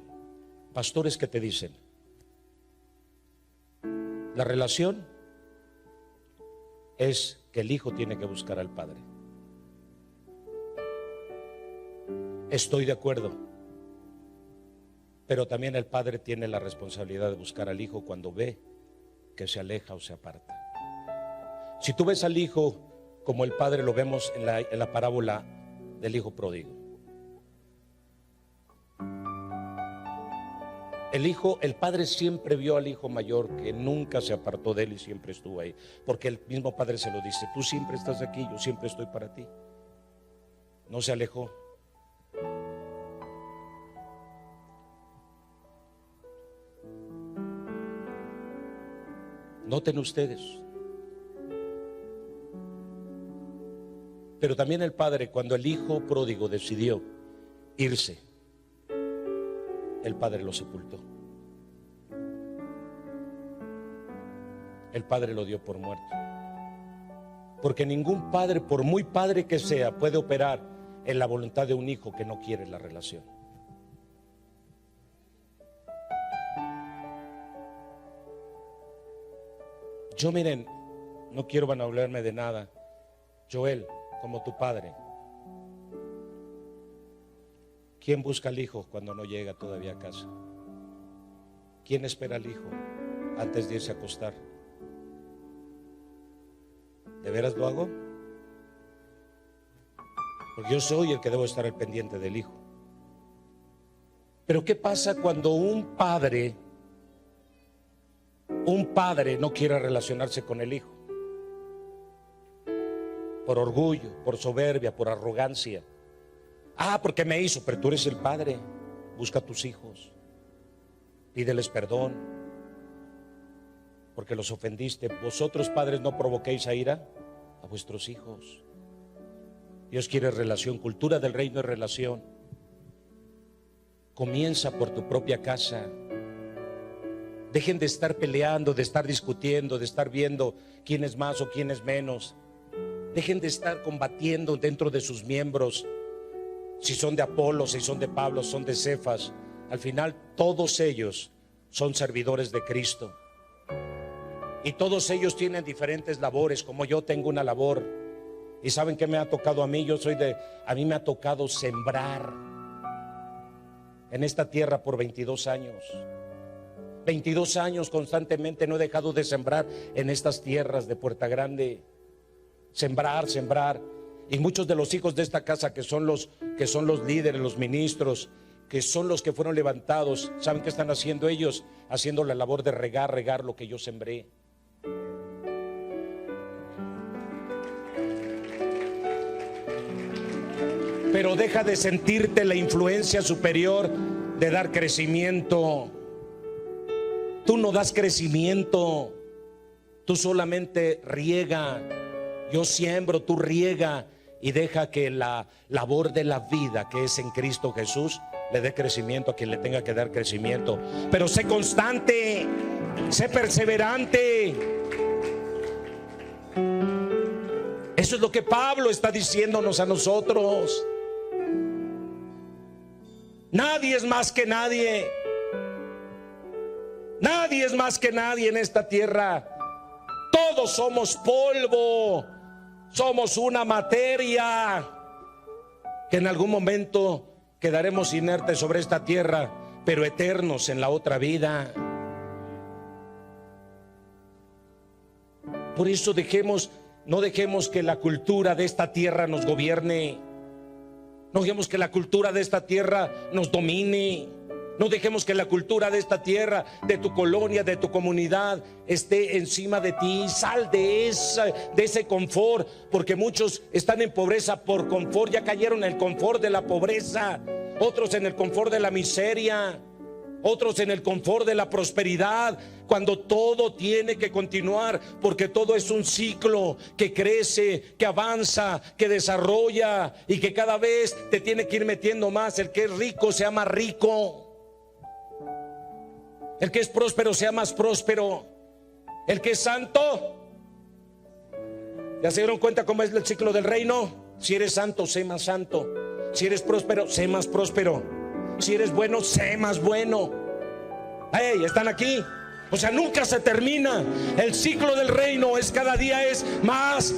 pastores que te dicen: la relación es que el hijo tiene que buscar al padre. Estoy de acuerdo, pero también el padre tiene la responsabilidad de buscar al hijo cuando ve que se aleja o se aparta. Si tú ves al hijo como el padre lo vemos en la parábola del hijo pródigo, el padre siempre vio al hijo mayor, que nunca se apartó de él y siempre estuvo ahí, porque el mismo padre se lo dice: tú siempre estás aquí, yo siempre estoy para ti. No se alejó. Noten ustedes. Pero también el padre, cuando el hijo pródigo decidió irse, el padre lo sepultó. El padre lo dio por muerto. Porque ningún padre, por muy padre que sea, puede operar en la voluntad de un hijo que no quiere la relación. Yo, miren, no quiero vanagloriarme de nada. Joel, como tu padre, ¿quién busca al hijo cuando no llega todavía a casa? ¿Quién espera al hijo antes de irse a acostar? ¿De veras lo hago? Porque yo soy el que debo estar al pendiente del hijo. Pero ¿qué pasa cuando un padre no quiere relacionarse con el hijo? Por orgullo, por soberbia, por arrogancia. Porque me hizo. Pero tú eres el padre. Busca a tus hijos, pídeles perdón, porque los ofendiste. Vosotros, padres, no provoquéis a ira a vuestros hijos. Dios quiere relación. Cultura del reino es relación. Comienza por tu propia casa. Dejen de estar peleando, de estar discutiendo, de estar viendo quién es más o quién es menos. Dejen de estar combatiendo dentro de sus miembros, si son de Apolo, si son de Pablo, son de Cefas. Al final todos ellos son servidores de Cristo, y todos ellos tienen diferentes labores, como yo tengo una labor. ¿Y saben qué me ha tocado a mí? A mí me ha tocado sembrar en esta tierra por 22 años. 22 años constantemente no he dejado de sembrar en estas tierras de Puerta Grande. Sembrar. Y muchos de los hijos de esta casa que son los líderes, los ministros, que son los que fueron levantados, ¿saben qué están haciendo ellos? Haciendo la labor de regar lo que yo sembré. Pero deja de sentirte la influencia superior de dar crecimiento. Tú no das crecimiento, tú solamente riega. Yo siembro, tú riega, y deja que la labor de la vida que es en Cristo Jesús le dé crecimiento a quien le tenga que dar crecimiento. Pero sé constante, sé perseverante. Eso es lo que Pablo está diciéndonos a nosotros. Nadie es más que nadie. Nadie es más que nadie en esta tierra. Todos somos polvo. Somos una materia que en algún momento quedaremos inertes sobre esta tierra, pero eternos en la otra vida. Por eso no dejemos que la cultura de esta tierra nos gobierne. No dejemos que la cultura de esta tierra nos domine. No dejemos que la cultura de esta tierra, de tu colonia, de tu comunidad, esté encima de ti. Sal de ese confort, porque muchos están en pobreza por confort. Ya cayeron en el confort de la pobreza, otros en el confort de la miseria, otros en el confort de la prosperidad, cuando todo tiene que continuar, porque todo es un ciclo que crece, que avanza, que desarrolla, y que cada vez te tiene que ir metiendo más. El que es rico sea más rico, el que es próspero sea más próspero, el que es santo. ¿Ya se dieron cuenta cómo es el ciclo del reino? Si eres santo, sé más santo. Si eres próspero, sé más próspero. Si eres bueno, sé más bueno. Hey, ¿están aquí? O sea, nunca se termina. El ciclo del reino es cada día es más.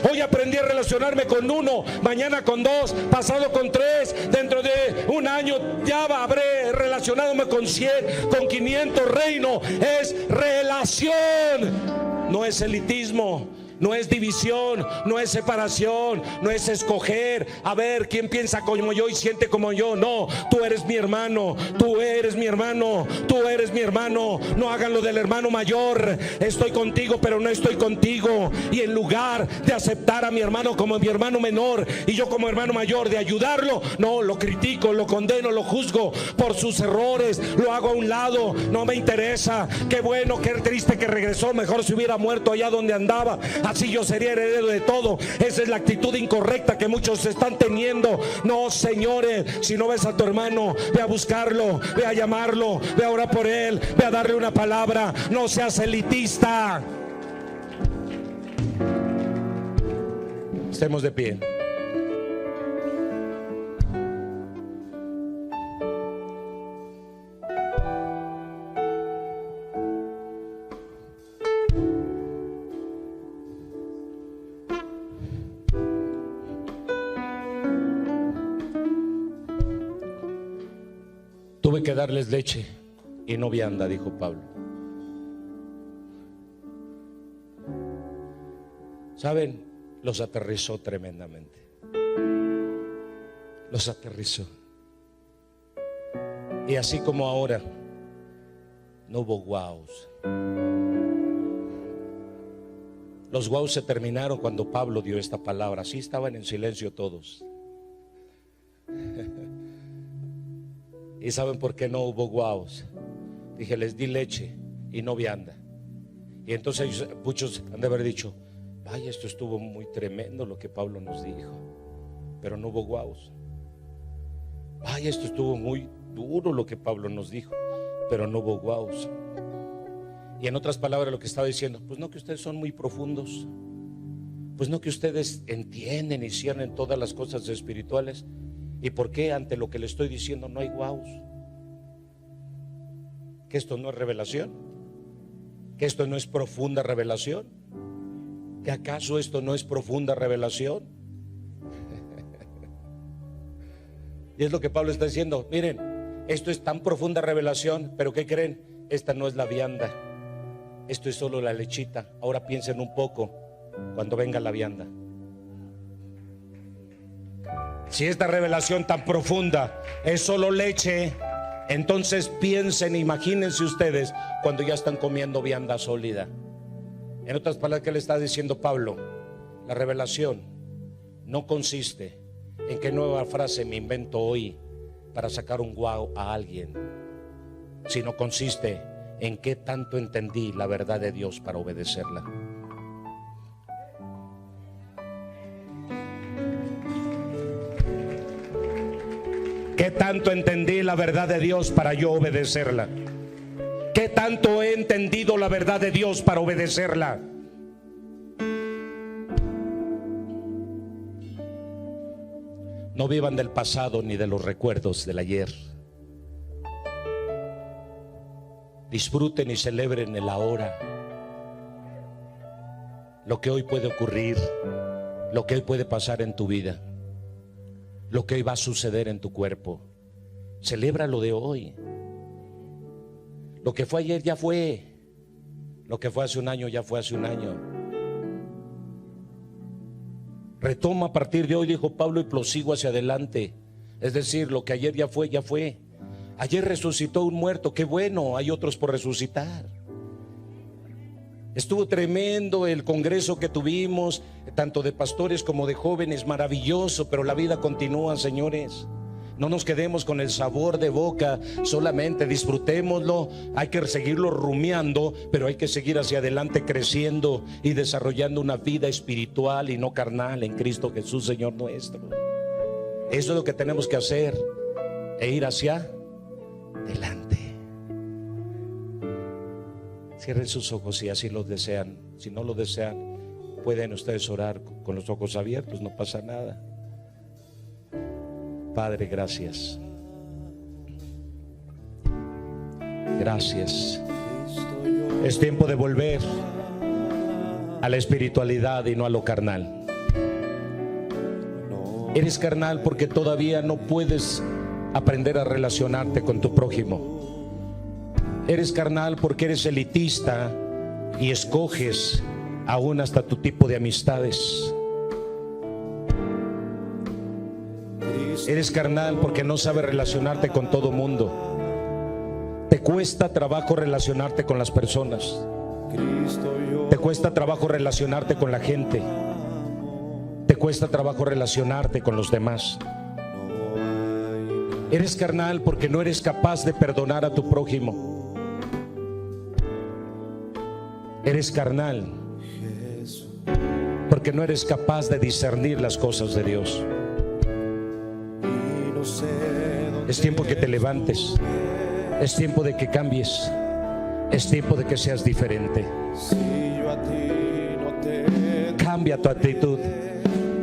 Hoy aprendí a relacionarme con 1, mañana con 2, pasado con 3. Dentro de un año ya habré relacionadome con 100, con 500. Reino es relación, no es elitismo. No es división, no es separación, no es escoger a ver quién piensa como yo y siente como yo. No, tú eres mi hermano, tú eres mi hermano, tú eres mi hermano. No hagan lo del hermano mayor. Estoy contigo pero no estoy contigo. Y en lugar de aceptar a mi hermano como mi hermano menor y yo como hermano mayor, de ayudarlo, no, lo critico, lo condeno, lo juzgo por sus errores, lo hago a un lado. No me interesa. Qué bueno, qué triste que regresó. Mejor se hubiera muerto allá donde andaba. Así yo sería heredero de todo. Esa es la actitud incorrecta que muchos están teniendo. No, señores, si no ves a tu hermano, ve a buscarlo, ve a llamarlo, ve a orar por él, ve a darle una palabra. No seas elitista. Estemos de pie. Tuve que darles leche y no vianda, dijo Pablo. ¿Saben? Los aterrizó tremendamente. Los aterrizó. Y así como ahora, no hubo guaus. Los guaus se terminaron cuando Pablo dio esta palabra. Así estaban en silencio todos. ¿Y saben por qué no hubo guaos? Dije, les di leche y no vianda. Y entonces muchos han de haber dicho, vaya, esto estuvo muy tremendo lo que Pablo nos dijo, pero no hubo guaos. Vaya, esto estuvo muy duro lo que Pablo nos dijo, pero no hubo guaos. Y en otras palabras lo que estaba diciendo, pues no que ustedes son muy profundos, pues no que ustedes entienden y ciernen todas las cosas espirituales. ¿Y por qué ante lo que le estoy diciendo no hay guaus? ¿Que esto no es revelación? ¿Que esto no es profunda revelación? ¿Que acaso esto no es profunda revelación? Y es lo que Pablo está diciendo. Miren, esto es tan profunda revelación, pero ¿qué creen? Esta no es la vianda, esto es solo la lechita. Ahora piensen un poco cuando venga la vianda. Si esta revelación tan profunda es solo leche, entonces piensen, imagínense ustedes cuando ya están comiendo vianda sólida. En otras palabras, ¿qué le está diciendo Pablo? La revelación no consiste en qué nueva frase me invento hoy para sacar un guau a alguien, sino consiste en qué tanto entendí la verdad de Dios para obedecerla. ¿Qué tanto entendí la verdad de Dios para yo obedecerla? ¿Qué tanto he entendido la verdad de Dios para obedecerla? No vivan del pasado ni de los recuerdos del ayer. Disfruten y celebren el ahora. Lo que hoy puede ocurrir, lo que hoy puede pasar en tu vida, lo que hoy va a suceder en tu cuerpo. Celebra lo de hoy. Lo que fue ayer ya fue. Lo que fue hace un año ya fue hace un año. Retoma a partir de hoy, dijo Pablo, y prosigo hacia adelante. Es decir, lo que ayer ya fue, ya fue. Ayer resucitó un muerto, qué bueno, hay otros por resucitar. Estuvo tremendo el congreso que tuvimos, tanto de pastores como de jóvenes, maravilloso, pero la vida continúa, señores. No nos quedemos con el sabor de boca, solamente disfrutémoslo. Hay que seguirlo rumiando, pero hay que seguir hacia adelante creciendo y desarrollando una vida espiritual y no carnal en Cristo Jesús, Señor nuestro. Eso es lo que tenemos que hacer, e ir hacia adelante. Cierren sus ojos si así lo desean. Si no lo desean, pueden ustedes orar con los ojos abiertos, no pasa nada. Padre, gracias. Gracias. Es tiempo de volver a la espiritualidad y no a lo carnal. Eres carnal porque todavía no puedes aprender a relacionarte con tu prójimo. Eres carnal porque eres elitista y escoges aún hasta tu tipo de amistades. Eres carnal porque no sabes relacionarte con todo mundo. Te cuesta trabajo relacionarte con las personas. Te cuesta trabajo relacionarte con la gente. Te cuesta trabajo relacionarte con los demás. Eres carnal porque no eres capaz de perdonar a tu prójimo. Eres carnal porque no eres capaz de discernir las cosas de Dios. Es tiempo que te levantes. Es tiempo de que cambies. Es tiempo de que seas diferente. Cambia tu actitud.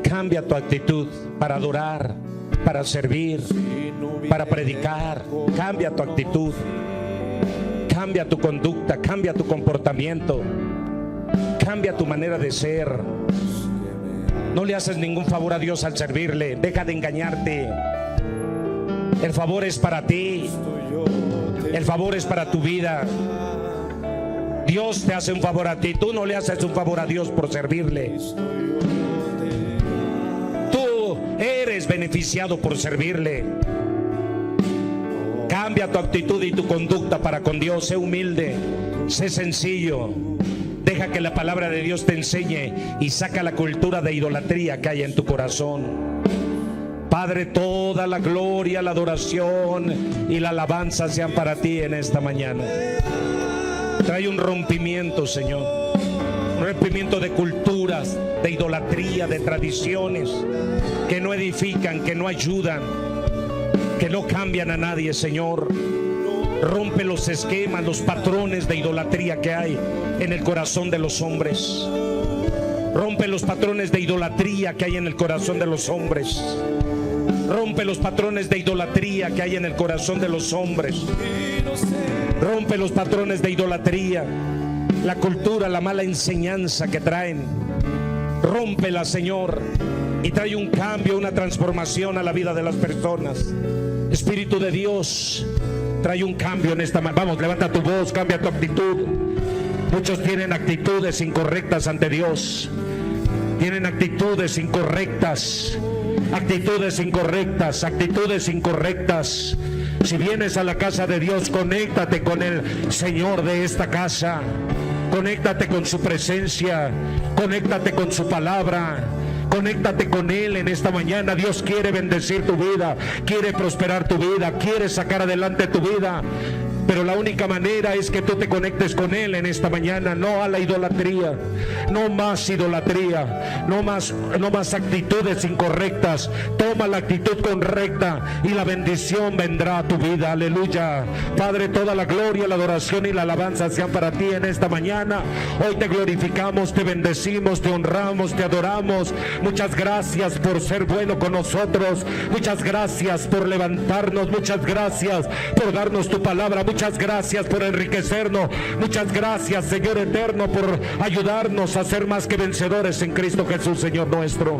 Cambia tu actitud para adorar, para servir, para predicar. Cambia tu actitud. Cambia tu conducta, cambia tu comportamiento, cambia tu manera de ser. No le haces ningún favor a Dios al servirle. Deja de engañarte. El favor es para ti. El favor es para tu vida. Dios te hace un favor a ti. Tú no le haces un favor a Dios por servirle. Tú eres beneficiado por servirle. Cambia tu actitud y tu conducta para con Dios. Sé humilde, sé sencillo. Deja que la palabra de Dios te enseñe y saca la cultura de idolatría que hay en tu corazón. Padre, toda la gloria, la adoración y la alabanza sean para ti en esta mañana. Trae un rompimiento, Señor. Un rompimiento de culturas, de idolatría, de tradiciones que no edifican, que no ayudan, que no cambian a nadie, Señor. Rompe los esquemas, los patrones de idolatría que hay en el corazón de los hombres. Rompe los patrones de idolatría que hay en el corazón de los hombres. Rompe los patrones de idolatría que hay en el corazón de los hombres. Rompe los patrones de idolatría, la cultura, la mala enseñanza que traen. Rómpela, Señor, y trae un cambio, una transformación a la vida de las personas. Espíritu de Dios, trae un cambio en esta mañana. Vamos, levanta tu voz, cambia tu actitud. Muchos tienen actitudes incorrectas ante Dios. Tienen actitudes incorrectas. actitudes incorrectas, actitudes incorrectas. Si vienes a la casa de Dios, conéctate con el Señor de esta casa, conéctate con su presencia, conéctate con su palabra, conéctate con Él en esta mañana. Dios quiere bendecir tu vida, quiere prosperar tu vida, quiere sacar adelante tu vida. Pero la única manera es que tú te conectes con Él en esta mañana, no a la idolatría, no más idolatría, no más actitudes incorrectas. Toma la actitud correcta y la bendición vendrá a tu vida. Aleluya. Padre, toda la gloria, la adoración y la alabanza sean para ti en esta mañana. Hoy te glorificamos, te bendecimos, te honramos, te adoramos. Muchas gracias por ser bueno con nosotros. Muchas gracias por levantarnos. Muchas gracias por darnos tu palabra. Muchas gracias por enriquecernos. Muchas gracias, Señor eterno, por ayudarnos a ser más que vencedores en Cristo Jesús, Señor nuestro.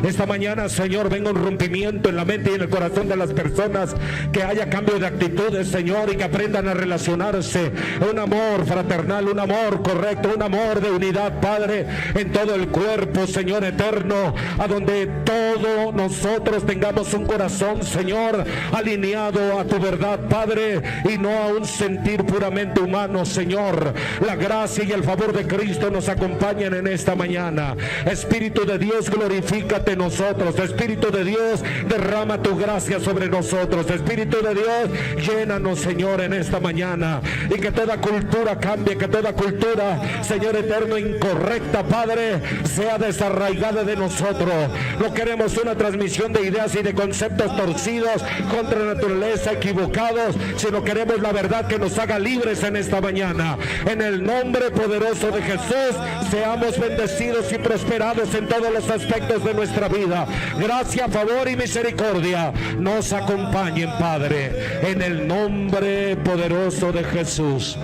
Esta mañana, Señor, venga un rompimiento en la mente y en el corazón de las personas, que haya cambio de actitudes, Señor, y que aprendan a relacionarse. Un amor fraternal, un amor correcto, un amor de unidad, Padre, en todo el cuerpo, Señor eterno, a donde todos nosotros tengamos un corazón, Señor, alineado a tu verdad, Padre, y no a un sentir puramente humano, Señor. La gracia y el favor de Cristo nos acompañan en esta mañana. Espíritu de Dios, glorifícate en nosotros. Espíritu de Dios, derrama tu gracia sobre nosotros. Espíritu de Dios, llénanos, Señor, en esta mañana. Y que toda cultura cambie, que toda cultura, Señor eterno, incorrecta, Padre, sea desarraigada de nosotros. No queremos una transmisión de ideas y de conceptos torcidos, contra la naturaleza, equivocados, sino queremos la verdad que nos haga libres en esta mañana. En el nombre poderoso de Jesús, seamos bendecidos y prosperados en todos los aspectos de nuestra vida. Gracia, favor y misericordia nos acompañen, Padre, en el nombre poderoso de Jesús.